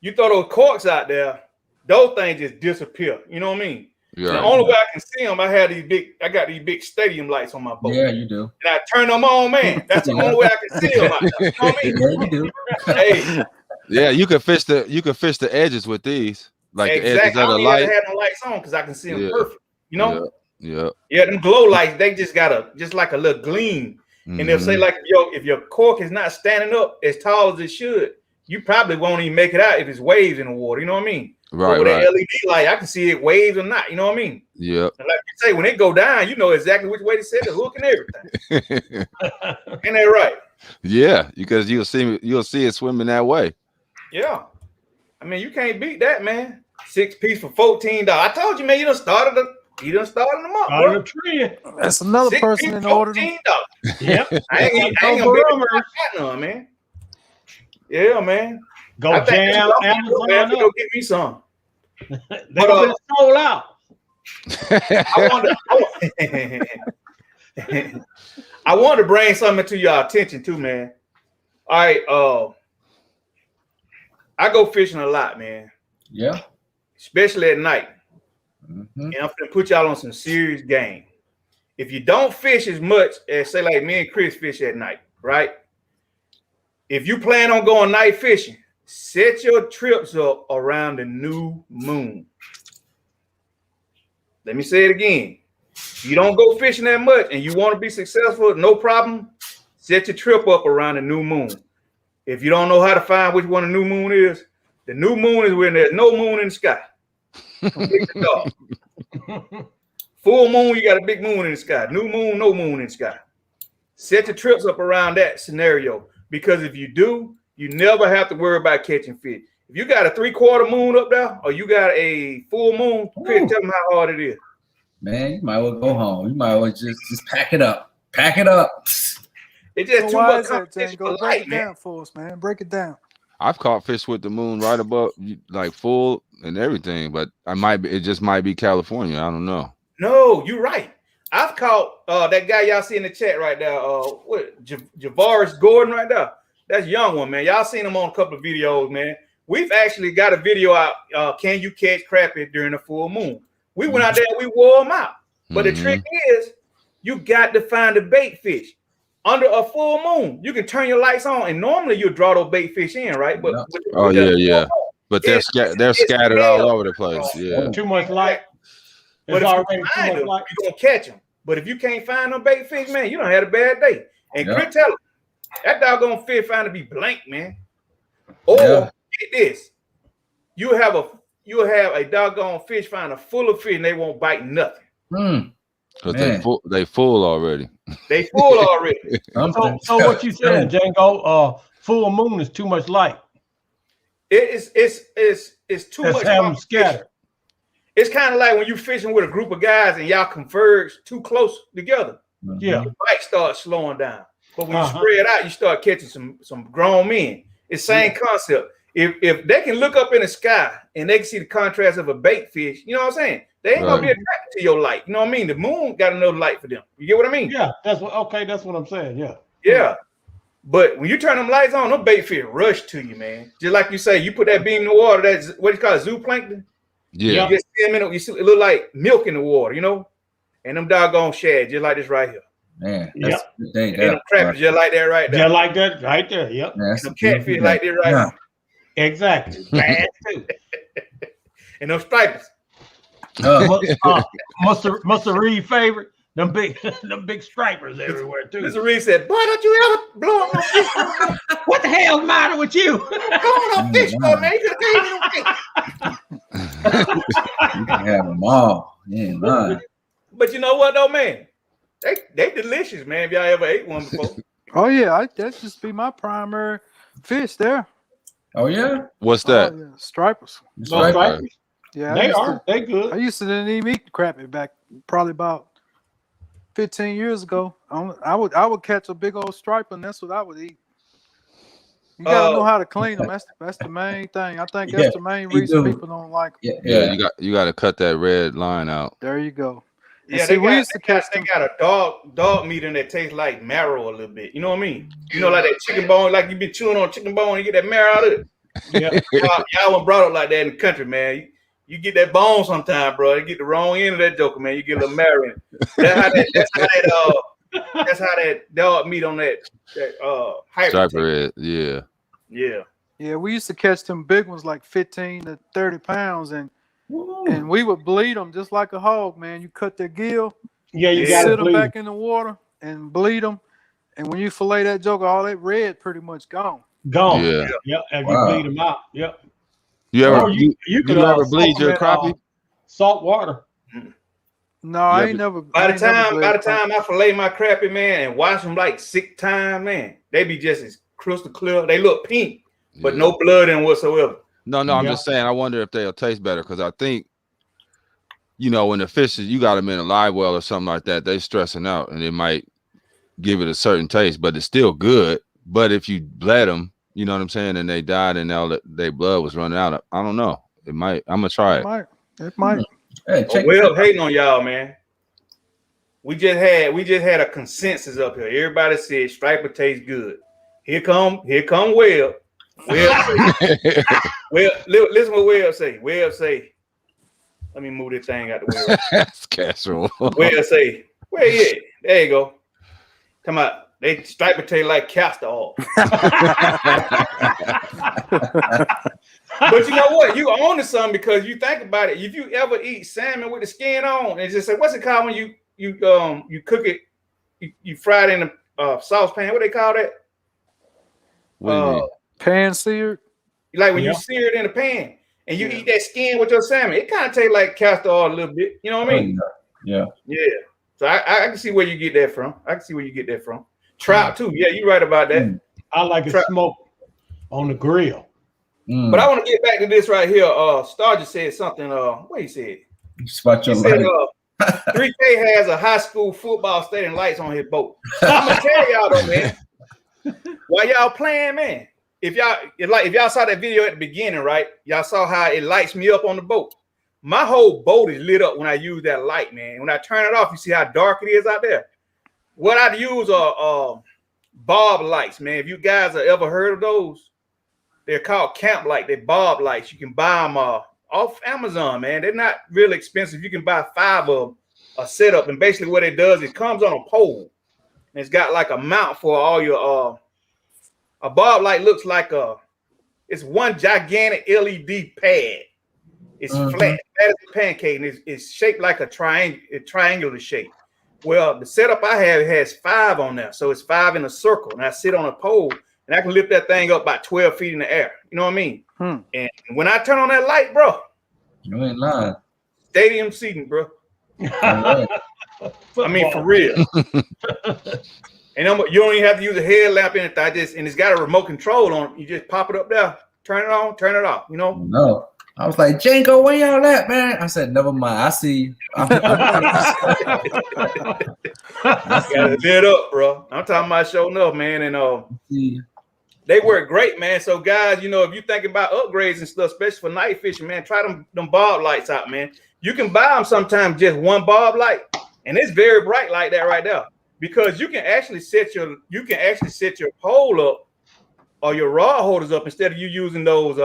you throw those corks out there, those things just disappear. You know what I mean? Yeah. The only way I can see them, I got these big stadium lights on my boat. Yeah, you do. And I turn them on, man. That's the only way I can see them out there. You know what I mean? Yeah, you do. Hey. Yeah, you could fish the edges with these, like exactly. the edges of the I don't light. even have no lights on because I can see them perfect. You know? Yeah. Yeah, them glow lights, they just got just like a little gleam. And they'll say, like, if your cork is not standing up as tall as it should, you probably won't even make it out if it's waves in the water. You know what I mean? Right. But with an LED light, I can see it waves or not. You know what I mean? Yeah. And like you say, when it go down, you know exactly which way to set the hook and everything. Ain't that right? Yeah, because you'll see it swimming that way. Yeah. I mean, you can't beat that, man. 6 piece for $14. I told you, man, you done started them up, bro. That's another 6 person in order. Yep. I ain't gonna be able to buy none, man. Yeah, man. Go jam Amazon. Go get me some. They've been sold out. I want to bring something to your attention too, man. All right, I go fishing a lot, man. Yeah. Especially at night. And I'm gonna put y'all on some serious game. If you don't fish as much as, say, like me and Chris fish at night, right? If you plan on going night fishing, set your trips up around the new moon. Let me say it again. If you don't go fishing that much and you want to be successful, no problem. Set your trip up around the new moon. If you don't know how to find which one the new moon is when there's no moon in the sky. Completely dark. Full moon, you got a big moon in the sky. New moon, no moon in the sky. Set your trips up around that scenario, because if you do, you never have to worry about catching fish. If you got a 3/4 moon up there, or you got a full moon, Chris, tell them how hard it is. Man, you might well go home. You might well just pack it up. Pack it up. It's just too much competition for break light, it down for us, man. Break it down. I've caught fish with the moon right above, like full and everything, but it just might be California. I don't know. No, you're right. I've caught that guy y'all see in the chat right there. Javaris Gordon right there. That's a young one, man. Y'all seen him on a couple of videos, man. We've actually got a video out. Can you catch crappie during the full moon? We went out there, we wore them out. But the trick is, you got to find a bait fish. Under a full moon, you can turn your lights on, and normally you draw those bait fish in, right? But but they're scattered all over the place. Yeah, too much light. But if you find them, you're gonna catch them. But if you can't find them bait fish, man, you don't have a bad day. And Chris, tell them, that doggone fish find to be blank, man. Or get this, you have a doggone fish finder full of fish and they won't bite nothing. Because they full already. They full already. So what you saying, Django? Full moon is too much light. It's too much. Have them scattered. It's kind of like when you fishing with a group of guys and y'all converge too close together. Yeah, the bite starts slowing down. But when you spread out, you start catching some grown men. It's same concept. If they can look up in the sky and they can see the contrast of a bait fish, you know what I'm saying? They ain't gonna be attracted to your light. You know what I mean? The moon got enough light for them. You get what I mean? Yeah, that's what I'm saying. Yeah. Yeah. But when you turn them lights on, them bait fish rush to you, man. Just like you say, you put that beam in the water, that's what you call it, zooplankton. Yeah. You get 10 minutes, you see it look like milk in the water, you know? And them doggone shad, just like this right here. Man, and them crappies just like that right there. Just like that right there. Yep. And them catfish like this right here. Exactly. Bad too. And those stripers. Mr. Reed favorite. Them big stripers everywhere too. Mr. Reed said, "Boy, don't you ever blow on no fish for me." What the hell's the matter with you? Blow on no fish for me. You could have gave me no fish. You can have them all. Yeah, but you know what though, man? They delicious, man. If y'all ever ate one before. Oh yeah, that just be my primary fish there. Oh yeah. What's that? Oh, yeah. Stripers. Stripers. Yeah, They good. I used to didn't even eat crappie back probably about 15 years ago. I would catch a big old striper and that's what I would eat. You gotta know how to clean them. That's the main thing. I think that's the main reason people don't like them. Yeah, you got to cut that red line out. There you go. Yeah, they got a dog meat in that tastes like marrow a little bit. You know what I mean? You know, like that chicken bone, like you been chewing on chicken bone, you get that marrow out of it. Yeah, y'all weren't brought up like that in the country, man. You get that bone sometime, bro. You get the wrong end of that joker, man. You get a little marrow in it. That's how that dog meat on that hybrid. Yeah. Yeah, we used to catch them big ones like 15 to 30 pounds and we would bleed them just like a hog, man. You cut their gill, you sit them back in the water and bleed them. And when you fillet that joker, all that red pretty much gone. Yeah. Yep. And you bleed them out. Yep. You ever ever bleed your crappie? Salt water. No, I ain't never. By the time I fillet my crappie, man, and wash them like 6 times, man, they be just as crystal clear. They look pink, but no blood in whatsoever. No, I'm just saying. I wonder if they'll taste better because I think, when the fish you got them in a live well or something like that, they stressing out and it might give it a certain taste, but it's still good. But if you bled them, you know what I'm saying, and they died and now their blood was running out, I don't know. It might. I'm gonna try it. It might. Hey, well, hating on y'all, man. We just had a consensus up here. Everybody said striper tastes good. Here come Webb. Listen what Webb say. Webb say, let me move this thing out the way. That's casserole. Webb say, where you at? There you go. Come out. They striper taste like castor oil. But you know what? You own to something because you think about it. If you ever eat salmon with the skin on, and just say, what's it called when you cook it? You fry it in a saucepan. What they call that? Pan seared. Like when you sear it in a pan and you eat that skin with your salmon, it kind of tastes like castor oil a little bit. You know what I mean? Yeah. So I can see where you get that from. Trout too. Yeah, you're right about that. I like it smoked on the grill. But I want to get back to this right here. Star just said something. What he said? He said 3K has a high school football stadium lights on his boat. I'm gonna tell y'all though, man. While y'all playing, man, if y'all saw that video at the beginning, right? Y'all saw how it lights me up on the boat. My whole boat is lit up when I use that light, man. When I turn it off, you see how dark it is out there. What I use are bob lights, man. If you guys have ever heard of those, they're called camp light. They're bob lights. You can buy them off Amazon, man. They're not really expensive. You can buy 5 of them, a setup, and basically what it does, it comes on a pole, and it's got like a mount for all your a bob light looks like it's one gigantic LED pad. It's flat as a pancake, and it's shaped like a triangular shape. Well, the setup I have has 5 on there, so it's 5 in a circle, and I sit on a pole, and I can lift that thing up by 12 feet in the air. You know what I mean? And when I turn on that light, bro, you ain't lying. Stadium seating, bro. I mean, for real. And you don't even have to use a headlamp in it. And it's got a remote control on it. You just pop it up there, turn it on, turn it off. You know? No. I was like, Janko, where y'all at, man? I said, never mind. I see you. Got it lit up, bro. I'm talking about showing up, man. And they work great, man. So, guys, you know, if you're thinking about upgrades and stuff, especially for night fishing, man, try them bob lights out, man. You can buy them sometimes just one bob light, and it's very bright like that right there. Because you can actually set your pole up or your rod holders up instead of you using those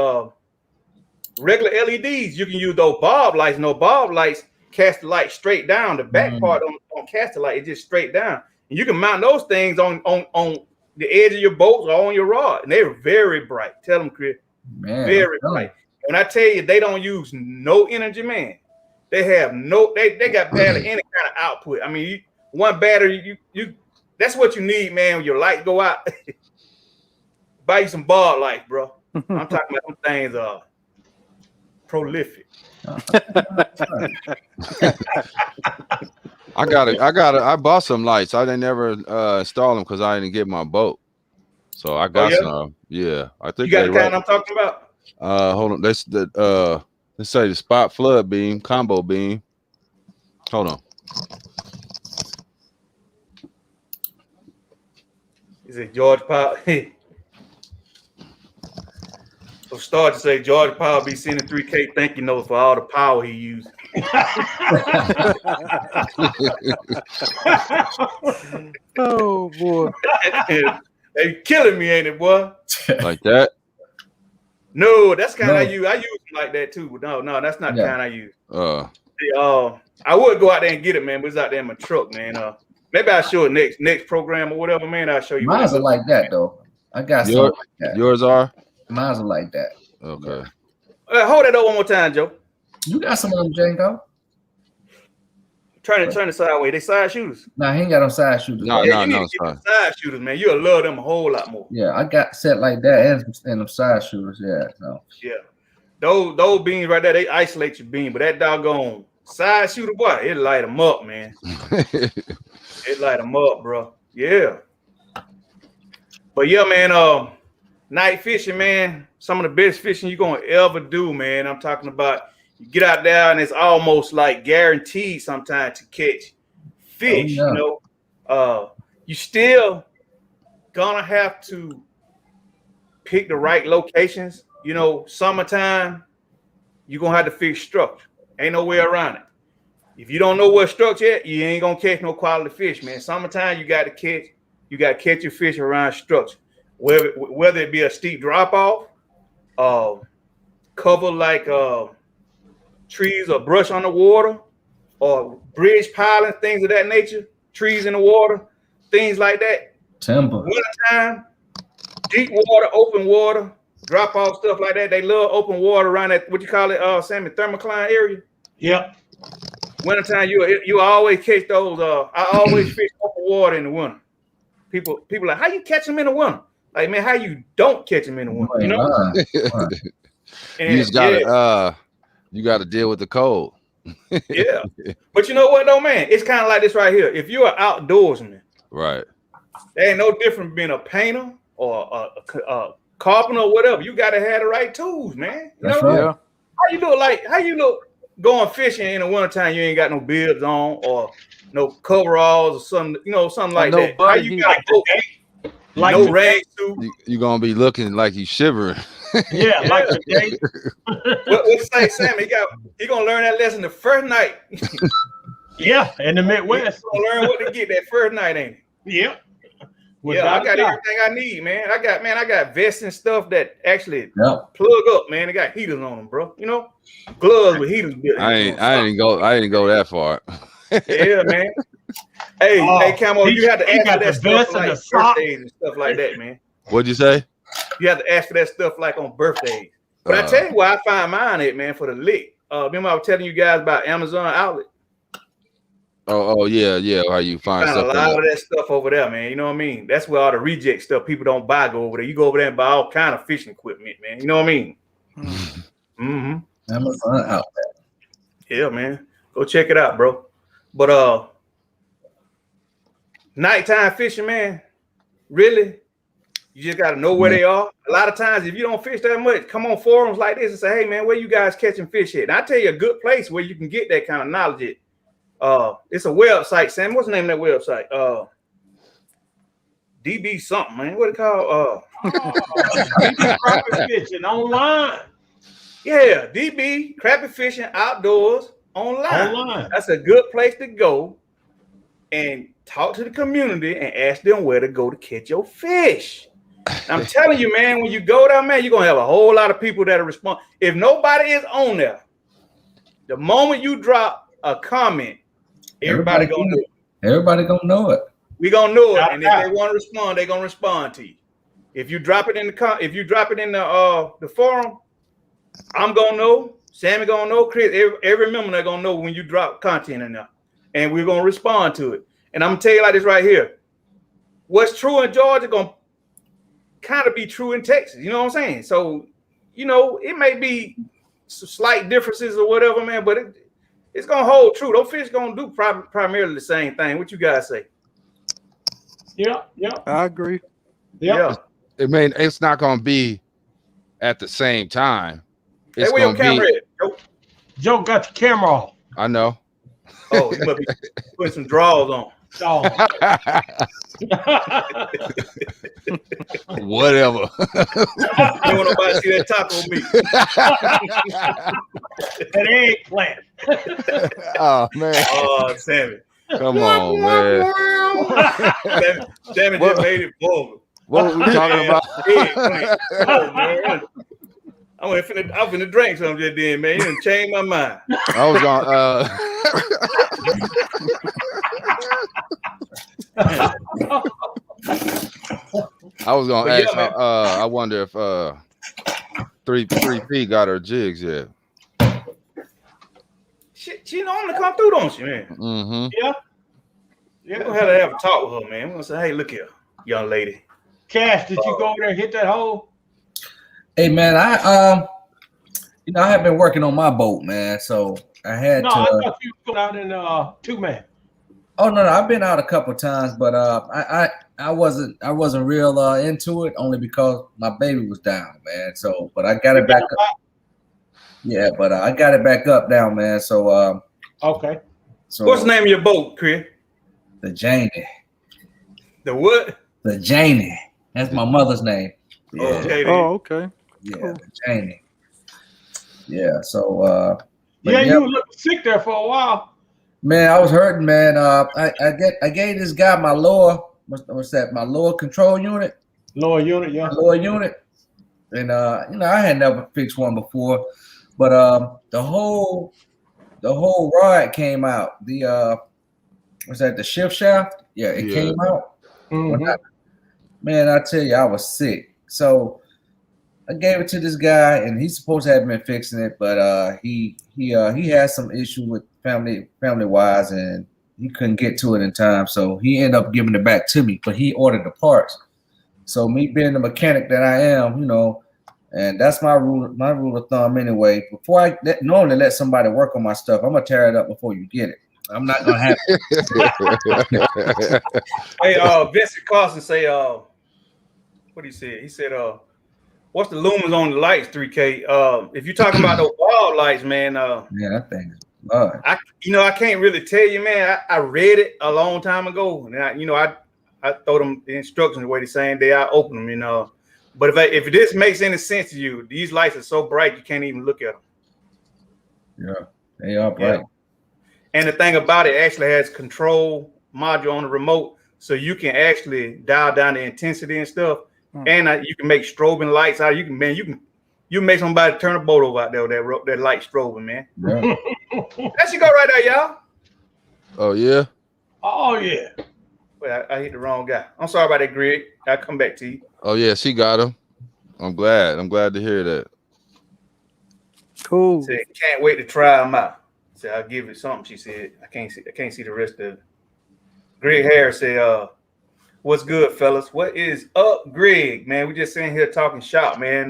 regular LEDs. You can use those bob lights. No bob lights cast the light straight down. The back part don't cast the light; it's just straight down. And you can mount those things on the edge of your boat or on your rod, and they're very bright. Tell them, Chris, very bright. When I tell you they don't use no energy, man, they have they got barely any kind of output. I mean, one battery, you that's what you need, man. When your light go out, buy you some bar lights, bro. I'm talking about them things prolific. I bought some lights. I didn't never install them because I didn't get my boat. So I got some. Yeah, I think you got the kind I'm talking about. Hold on. Let's say the spot flood beam combo beam. Hold on. Is it George Powell? So start to say George Powell be sending 3K thank you notes for all the power he used. Oh boy. They killing me, ain't it, boy? Like that? No, that's kind of I use them like that too. No, that's not the kind I use. I would go out there and get it, man, but it's out there in my truck, man. Maybe I'll show it next program or whatever, man. I'll show you. Mine's are like that though. I got some like that. Yours are? Mine's are like that. Okay. Hold that up one more time, Joe. You got some of them, Janko. Turn it sideways. They side shooters. Nah, he ain't got no side shooters. No, side shooters, man. You'll love them a whole lot more. Yeah, I got set like that and them side shooters. Yeah, no. Yeah, those beams right there, they isolate your beam, but that doggone side shooter, boy, it light them up, man. It light them up, bro. Yeah. But yeah, man. Night fishing, man. Some of the best fishing you're gonna ever do, man. I'm talking about you get out there and it's almost like guaranteed sometimes to catch fish. Oh, yeah. You know, you still gonna have to pick the right locations. You know, summertime, you're gonna have to fix structure. Ain't no way around it. If you don't know what structure yet, you ain't gonna catch no quality fish, man. Summertime, you gotta catch your fish around structure. Whether it be a steep drop off, cover like trees or brush on the water, or bridge piling, things of that nature, trees in the water, things like that. Timber. Wintertime, deep water, open water, drop off stuff like that. They love open water around that, what you call it, Sammy, thermocline area. Yep. Wintertime, you always catch those. I always fish open water in the winter. People like, how you catch them in the winter? Like, man, how you don't catch them in the winter? You know? You just gotta you gotta deal with the cold. Yeah. But you know what though, man? It's kind of like this right here. If you're an outdoorsman, right, there ain't no different being a painter or a carpenter or whatever. You gotta have the right tools, man. You know? Right. How you look going fishing in the wintertime, you ain't got no bibs on or no coveralls or something, something like that. How you gotta go? Like no rag suit. You're gonna be looking like you shivering. Yeah, like the day. What say, Sam? He gonna learn that lesson the first night. Yeah, in the Midwest. He's gonna learn what to get that first night, ain't he? Yep. Yeah, I got everything I need, man. I got vests and stuff that actually plug up, man. They got heaters on them, bro. You know, gloves with heaters. I didn't go that far. Yeah, man. Hey, Camo, you have to ask for that stuff like birthdays and stuff like that, man. What'd you say? You have to ask for that stuff like on birthdays. But I tell you where I find mine at, man, for the lick. Remember I was telling you guys about Amazon outlet? Oh yeah. How you find Find a stuff? lot of that stuff over there, man. You know what I mean? That's where all the reject stuff people don't buy go over there. You go over there and buy all kind of fishing equipment, man. You know what I mean? Mm-hmm. Amazon out there. Yeah, man. Go check it out, bro. But nighttime fishing, man, really, you just gotta know where they are. A lot of times, if you don't fish that much, come on forums like this and say, hey man, where you guys catching fish at? And I tell you a good place where you can get that kind of knowledge at. It's a website, Sam. What's the name of that website? DB something, man. What it called? Crappie fishing online. Yeah, DB Crappie Fishing Outdoors online. That's a good place to go and talk to the community and ask them where to go to catch your fish. I'm telling you, man, when you go there, man, you're gonna have a whole lot of people that'll respond. If nobody is on there, the moment you drop a comment, everybody gonna know it. Everybody gonna know it. We gonna know it, and if they want to respond, they gonna respond to you. If you drop it in the forum, I'm gonna know. Sammy gonna know. Chris, every member they're gonna know when you drop content in there, and we're gonna respond to it. And I'm gonna tell you like this right here: what's true in Georgia gonna kind of be true in Texas. You know what I'm saying? So, you know, it may be some slight differences or whatever, man, but it's gonna hold true. Those fish gonna do primarily the same thing. What you guys say? Yeah, I agree. Yeah. I mean, it's not gonna be at the same time. It's hey, where your camera at? Joe got the camera on. I know. Oh, you must be putting some drawers on. Oh. Whatever. You don't want nobody to see that taco meat. That eggplant. Oh man. Oh, Sammy. Come on, man. Sammy just made it vulgar. What were we talking about? Oh, man. I'm finna drink something just then, man. You done changed my mind. I was on I was gonna ask. Yeah, I wonder if 3P got her jigs yet. She normally come through, don't she, man? Mm-hmm. Yeah. We're gonna have to have a talk with her, man. We're gonna say, hey, look here, young lady. Cash, did you go over there and hit that hole? Hey man, I have been working on my boat, man. So I had I thought you were out in 2-man. Oh no, I've been out a couple times, but I wasn't real into it only because my baby was down, man. So, but I got it back up. Yeah, but I got it back up down, man. So okay. So what's the name of your boat, Chris? The Janie. The what? The Janie. That's my mother's name. Yeah. Okay. Oh, okay. Yeah, Cool. the Janie. Yeah. So you were looking sick there for a while. Man, I was hurting, man. I gave this guy my lower, what's that? My lower control unit. Lower unit, yeah. Lower unit. And I had never fixed one before, but the whole rod came out. The was that the shift shaft? Yeah, it came out. Mm-hmm. Man, I tell you, I was sick. So I gave it to this guy, and he's supposed to have been fixing it, but he had some issue with family wise, and he couldn't get to it in time. So he ended up giving it back to me, but he ordered the parts. So me being the mechanic that I am, and that's my rule of thumb anyway. Before I normally let somebody work on my stuff, I'm gonna tear it up before you get it. I'm not gonna have it. Hey, Vincent Carson say, what he said? He said, what's the lumens on the lights, 3K? If you're talking about those wall lights, man, yeah, that thing is blood. I can't really tell you, man. I read it a long time ago, and I throw them the instructions the way they're saying I open them, But if this makes any sense to you, these lights are so bright you can't even look at them. Yeah, they are bright. Yeah. And the thing about it actually has control module on the remote, so you can actually dial down the intensity and stuff. And you can make strobing lights out. You can make somebody turn a boat over out there with that light strobing, man. Yeah. That should go right there, y'all. Oh yeah. Oh yeah. Well, I hit the wrong guy. I'm sorry about that, Greg. I'll come back to you. Oh yeah, she got him. I'm glad to hear that. Cool. Said, can't wait to try them out. said, I'll give it something. She said, I can't see the rest of it. Greg Harris said, what's good, fellas? What is up, Greg? Man, we just sitting here talking shop, man.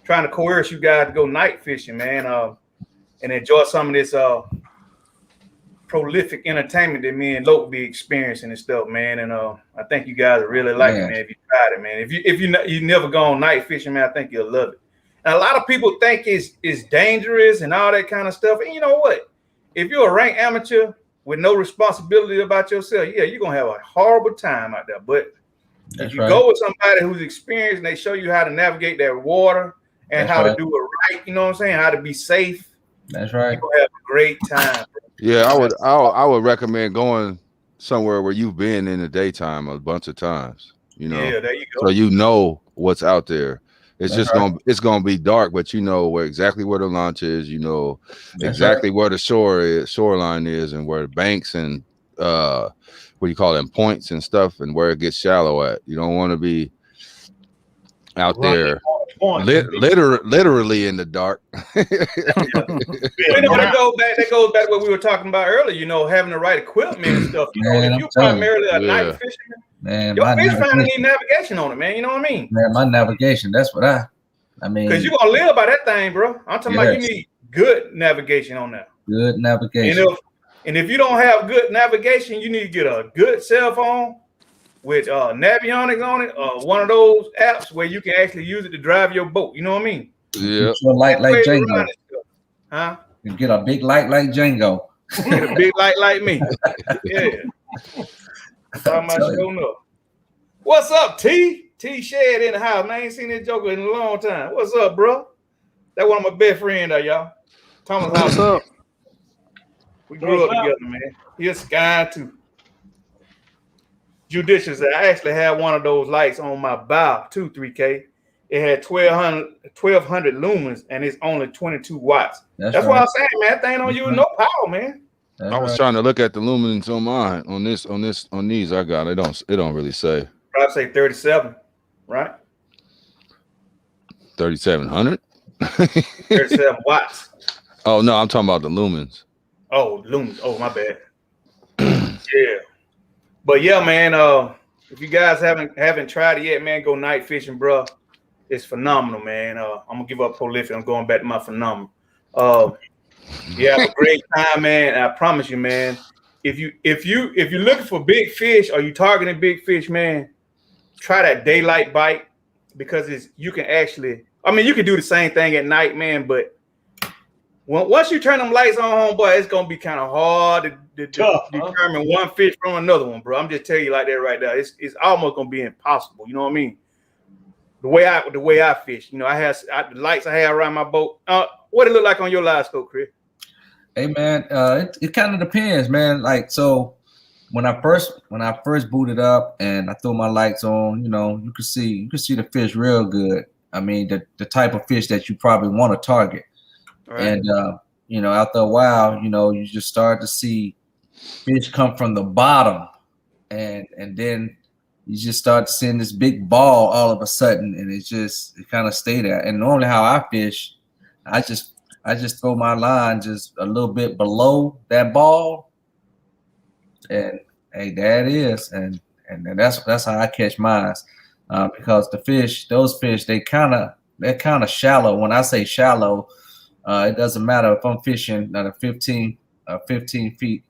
Trying to coerce you guys to go night fishing, man, and enjoy some of this prolific entertainment that me and Loke be experiencing and stuff, man. And I think you guys are really like it, man. If you tried it, man. If you never gone night fishing, man, I think you'll love it. And a lot of people think it's dangerous and all that kind of stuff. And you know what? If you're a ranked amateur with no responsibility about yourself, yeah, you're gonna have a horrible time out there. But if you go with somebody who's experienced and they show you how to navigate that water and how to do it right, you know what I'm saying? How to be safe. That's right. You're gonna have a great time, bro. Yeah, I would recommend going somewhere where you've been in the daytime a bunch of times. You know, yeah, there you go. So you know what's out there. It's just gonna be dark, but you know exactly where the launch is. You know exactly where the shoreline is, and where the banks and what do you call them, points and stuff, and where it gets shallow at. You don't want to be out there literally in the dark. You know, that goes back to what we were talking about earlier, you know, having the right equipment and stuff. You know, if you're primarily a night fisherman, man, your fish finding need navigation on it, man. You know what I mean? Man, my navigation, that's what I mean. Because you're gonna live by that thing, bro. I'm talking about you need good navigation on that. Good navigation. And if you don't have good navigation, you need to get a good cell phone with Navionics on it, one of those apps where you can actually use it to drive your boat. You know what I mean? Yeah. A light like Django. Huh? You get a big light like Django. Get a big light like me. Yeah. What's up, T? T Shed in the house, man. I ain't seen this joker in a long time. What's up, bro? That one of my best friends, y'all. Thomas, what's up? We grew up together, man. He's Sky too. Judicious. I actually had one of those lights on my bow, 3K. It had 1200 lumens, and it's only 22 watts. That's what I'm saying, man. That thing don't use no power, man. I was trying to look at the lumens on mine. On these I got. It don't really say. Probably say 37, right? 3700. 37 watts. Oh no, I'm talking about the lumens. Oh, lumens. Oh, my bad. Yeah. But yeah, man, if you guys haven't tried it yet, man, go night fishing, bro. It's phenomenal, man. I'm gonna give up prolific. I'm going back to my phenomenal. You have a great time, man. And I promise you, man, if you're looking for big fish or you targeting big fish, man, try that daylight bite, because you can actually, I mean, you can do the same thing at night, man, but once you turn them lights on, homeboy, it's gonna be kind of hard to determine one fish from another one, bro. I'm just telling you like that right now. It's almost gonna be impossible. You know what I mean? The way I fish, you know, the lights I have around my boat. What it look like on your live scope, Chris? Hey man, it kind of depends, man. Like, so when I first booted up and I threw my lights on, you know, you can see the fish real good. I mean, the type of fish that you probably want to target. Right. And you know, after a while, you know, you just start to see fish come from the bottom, and then you just start seeing this big ball all of a sudden, and it kind of stay there. And normally how I fish, I just throw my line just a little bit below that ball, and hey, there it is, and that's how I catch mine, because those fish, they're kind of shallow. When I say shallow, it doesn't matter if I'm fishing at 15 feet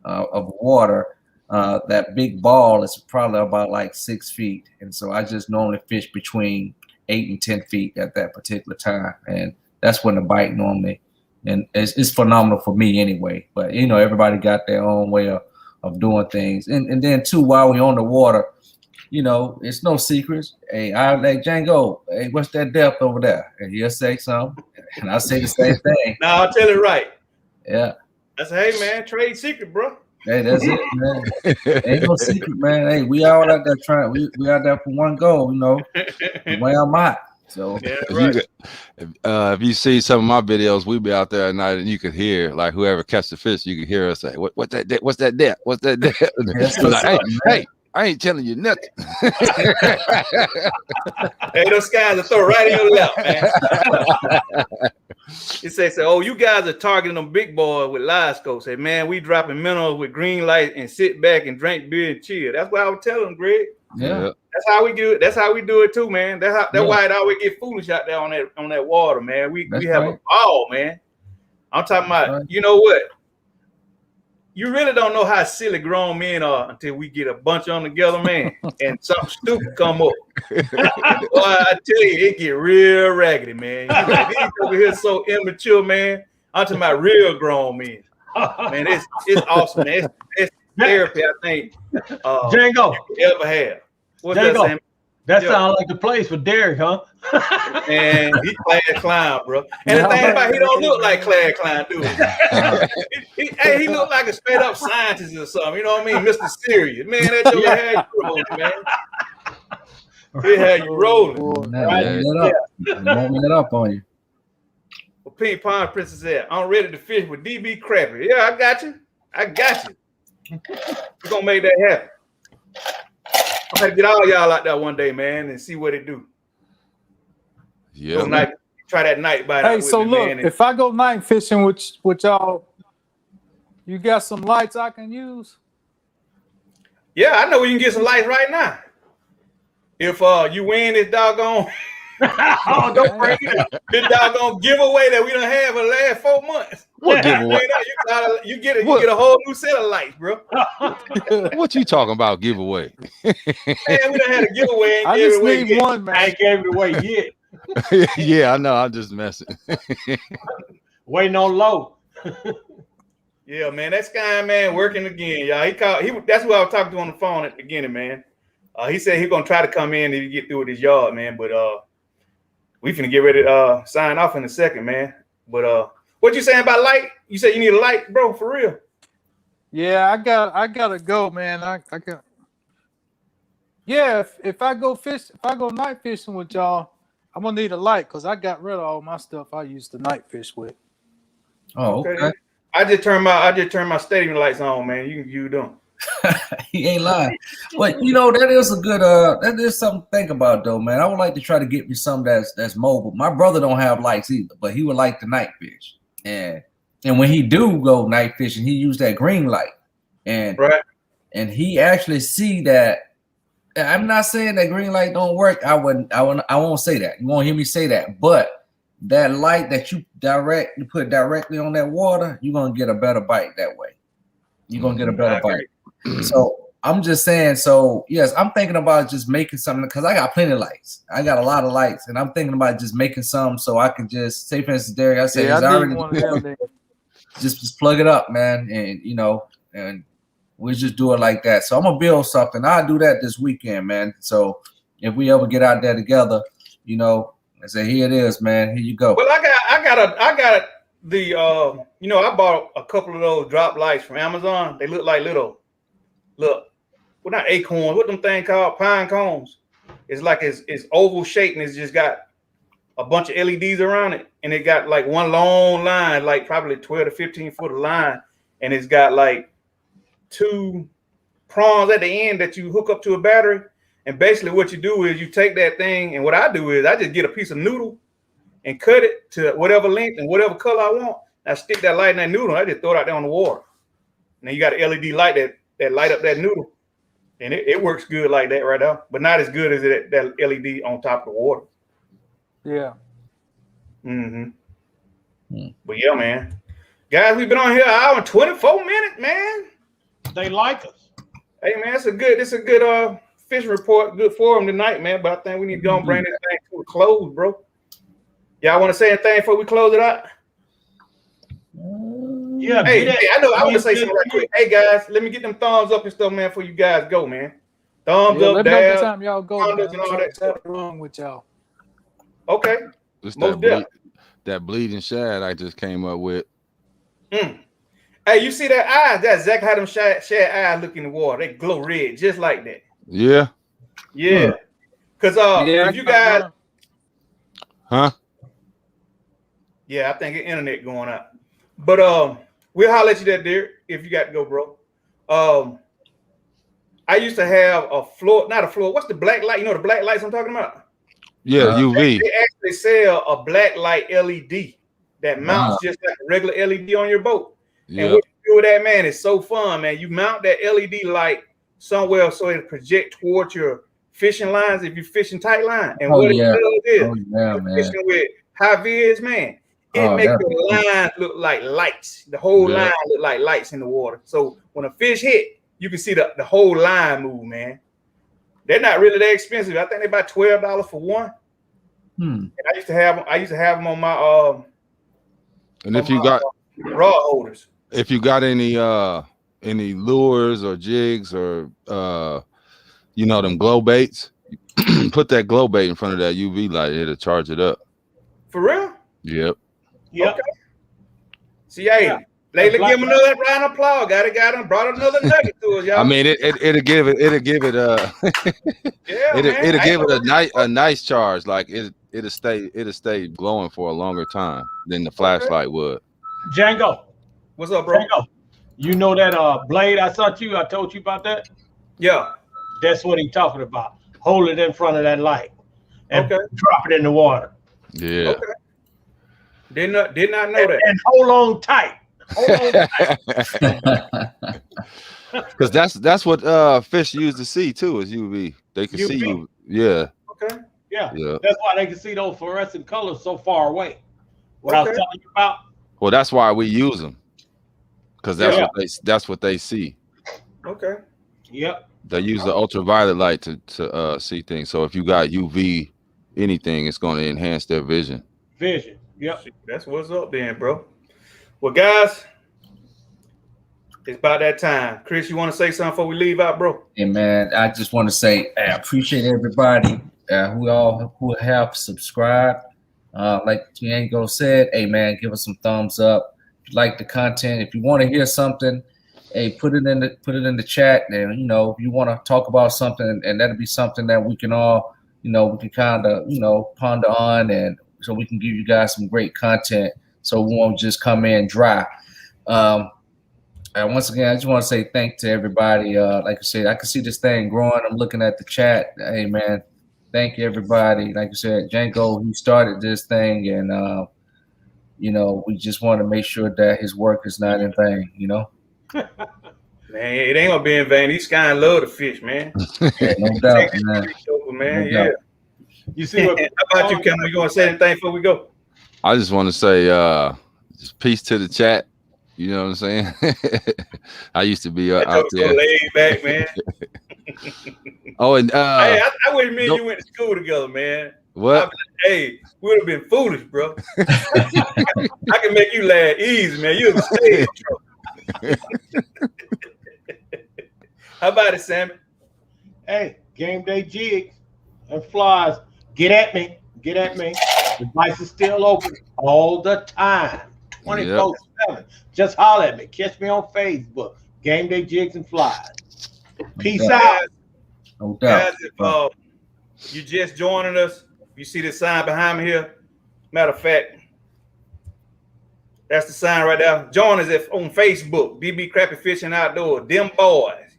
of water. That big ball is probably about like 6 feet, and so I just normally fish between 8 and 10 feet at that particular time, and that's when the bite normally, and it's phenomenal for me anyway. But you know, everybody got their own way of doing things, and then too, while we're on the water, you know, it's no secrets. Hey, I like Django. Hey, what's that depth over there? And he'll say something, and I say the same thing. No, I'll tell it right. Yeah. I say, hey man, trade secret, bro. Hey, that's it, man. Ain't no secret, man. Hey, we all out there trying. We out there for one goal, you know. Where I'm at. So yeah, right. If you see some of my videos, we be out there at night, and you can hear, like, whoever catch the fish, you can hear us say, "What's that depth? What's that depth? What's that depth?" Like, hey, I ain't telling you nothing. Hey, those guys will throw right in your lap, man. It says, "Oh, you guys are targeting them big boys with live scope." Say, "Man, we dropping minerals with green light and sit back and drink beer and chill." That's what I would tell them, Greg. Yeah. That's how we do it. That's how we do it too, man. That's why it always get foolish out there on that water, man. We have a ball, man. I'm talking about, you know what? You really don't know how silly grown men are until we get a bunch of them together, man, and something stupid come up. Boy, I tell you, it get real raggedy, man. You know, these over here so immature, man. I'm talking about real grown men. Man, it's awesome, man. It's therapy, I think. Django, you ever have. What's Django, that, Sam? that sounds like the place for Derek, huh? And he Clad Clown, bro. And the thing about he don't look like Clad Clown, dude. he look like a straight up scientist or something. You know what I mean? Mr. Serious. Man, that joke had you rolling, man. It had you rolling. Warming it up on you. Well, Pink Pond Princess said, "I'm ready to fish with DB Crappie." Yeah, I got you. We're gonna make that happen. I'm gonna get all y'all out there one day, man, and see what it do. Yeah. Try that night bite. Hey, so look, if I go night fishing with y'all, you got some lights I can use? Yeah, I know we can get some lights right now. If you win this doggone, don't bring it up. This doggone giveaway that we done had for the last 4 months. What giveaway? You get a whole new set of lights, bro. What you talking about giveaway? Man, we done had a giveaway. I just need one, man. I ain't gave it away yet. Yeah, I know. I'm just messing. Waiting on low. Yeah, man, that Sky man working again, y'all. That's who I was talking to on the phone at the beginning, man. He said he's gonna try to come in and get through with his yard, man. But we finna get ready to sign off in a second, man. But what you saying about light? You said you need a light, bro, for real? Yeah, I gotta go, man. I got. Yeah, if I go night fishing with y'all, I'm gonna need a light because I got rid of all my stuff I used to night fish with. Oh, okay. I just turned my stadium lights on, man. You doing? He ain't lying. But you know, that is a good that is something to think about though, man. I would like to try to get me some that's mobile. My brother don't have lights either, but he would like to night fish. And when he do go night fishing, he use that green light. And he actually see that. I'm not saying that green light don't work. I won't say that. You won't hear me say that. But that light that you put directly on that water, you're gonna get a better bite that way. You're gonna get a better bite. So I'm just saying, so yes, I'm thinking about just making something because I got plenty of lights. I got a lot of lights, and I'm thinking about just making some so I can just say, for instance, Derek, I said he's already just plug it up, man, and you know, and we just do it like that. So I'm gonna build something. I'll do that this weekend, man. So if we ever get out there together, you know, I say here it is, man. Here you go. Well, I got the you know, I bought a couple of those drop lights from Amazon. They look like little, well, not acorns. What them thing called? Pine cones. It's like it's oval shaped and it's just got a bunch of LEDs around it, and it got like one long line, like probably 12 to 15 foot of line, and it's got like 2 prongs at the end that you hook up to a battery. And basically what you do is you take that thing, and what I do is I just get a piece of noodle and cut it to whatever length and whatever color I want. I stick that light in that noodle, and I just throw it out there on the water. And then you got an LED light that light up that noodle. And it works good like that right now, but not as good as that LED on top of the water. Yeah. But yeah, man. Guys, we've been on here an hour and 24 minutes, man. They like us. Hey, man, it's a good fishing report, good forum tonight, man. But I think we need to go and bring this thing to a close, bro. Y'all want to say anything before we close it out? Yeah. Hey, I know. I want to say something right quick. Hey, guys, let me get them thumbs up and stuff, man, before you guys go, man. Thumbs up, let me know the time y'all go. And all that stuff. Wrong with y'all? Okay. It's that bleeding shad I just came up with. Hey, you see that eyes? That's exactly how them shad eyes look in the water. They glow red, just like that. Yeah. Yeah. Because if you guys, yeah, I think the internet going out. But we'll holler at you that, Derek, if you got to go, bro. I used to have a floor, not a floor. What's the black light? You know the black lights I'm talking about? Yeah, UV. They actually sell a black light LED. that mounts just like a regular LED on your boat. Yeah. And what you do with that, man, is so fun, man. You mount that LED light somewhere so it project towards your fishing lines if you're fishing tight line. And what it does is fishing with high vis, man. It makes the line look like lights. The whole line look like lights in the water. So when a fish hit, you can see the whole line move, man. They're not really that expensive. I think they're about $12 for one. And I used to have them on my and if you got rod holders. If you got any lures or jigs or you know, them glow baits, put that glow bait in front of that UV light, it'll charge it up. For real? Yep. Yep. Okay. See, hey, Layla, give him another round of applause. Got him, brought another nugget to us, y'all. I mean, it'll give it it'll give it a nice charge. Like it'll stay glowing for a longer time than the flashlight would. Django. What's up, bro? Django. You know that blade I told you about that? Yeah. That's what he's talking about. Hold it in front of that light and drop it in the water. Yeah. Okay. Did not know that. And hold on tight. Because that's what fish use to see too, is UV. They can see you. Yeah. Okay. Yeah. That's why they can see those fluorescent colors so far away. What I was telling you about. Well, that's why we use them. Because that's what they see. Okay. Yep. They use the ultraviolet light to see things. So if you got UV anything, it's going to enhance their vision. Yep. That's what's up then, bro. Well, guys, it's about that time. Chris, you want to say something before we leave out, bro? Yeah, man, I just want to say I appreciate everybody who have subscribed. Like Django said, hey, man, give us some thumbs up. If you like the content, if you want to hear something, hey, put it in the chat. And you know, if you want to talk about something, and that'll be something that we can all, you know, we can kind of, you know, ponder on, and so we can give you guys some great content. So we won't just come in dry. And once again, I just want to say thank to everybody. Like I said, I can see this thing growing. I'm looking at the chat. Hey, man, thank you, everybody. Like I said, Django, he started this thing, and you know, we just want to make sure that his work is not in vain. You know. Man, it ain't gonna be in vain. These guys love to fish, man. Yeah, no doubt, man. Man, yeah. You see what? How about you, Cameron? You gonna say anything before we go? I just want to say just peace to the chat. You know what I'm saying? I used to be out there. Laid back, man. Oh, and hey, I wish me and you went to school together, man. What? Hey, we would have been foolish, bro. I can make you laugh easy, man. You're a stage trouble. How about it, Sammy? Hey, game day jigs and flies. Get at me. Get at me. The device is still open all the time. 24/7. Just holler at me. Catch me on Facebook. Game day jigs and flies. Peace out. No doubt. Guys, if you just joining us, you see this sign behind me here. Matter of fact, that's the sign right there. Join us on Facebook, DB Crappie Fishing Outdoor, them boys.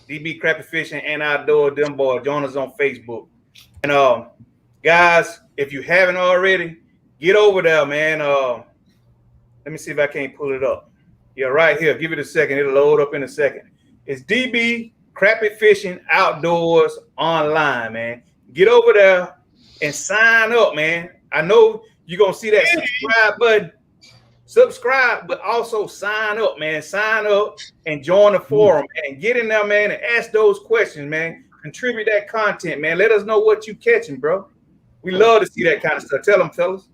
DB Crappie Fishing and Outdoor, them boys. Join us on Facebook. And guys, if you haven't already, get over there, man. Let me see if I can't pull it up. Yeah, right here. Give it a second. It'll load up in a second. It's DB Crappie Fishing Outdoors online, man. Get over there and sign up, man. I know you're going to see that subscribe button. Subscribe, but also sign up, man. Sign up and join the forum and get in there, man, and ask those questions, man. Contribute that content, man. Let us know what you catching, bro. We love to see that kind of stuff. Tell them, fellas.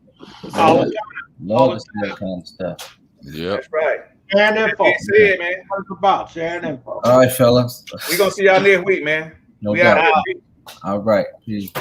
Love to see that kind of stuff. Yeah, that's right. Sharing info, said, man. What's about sharing info? All right, fellas. We're gonna see y'all next week, man. No we doubt. out. All right. Peace.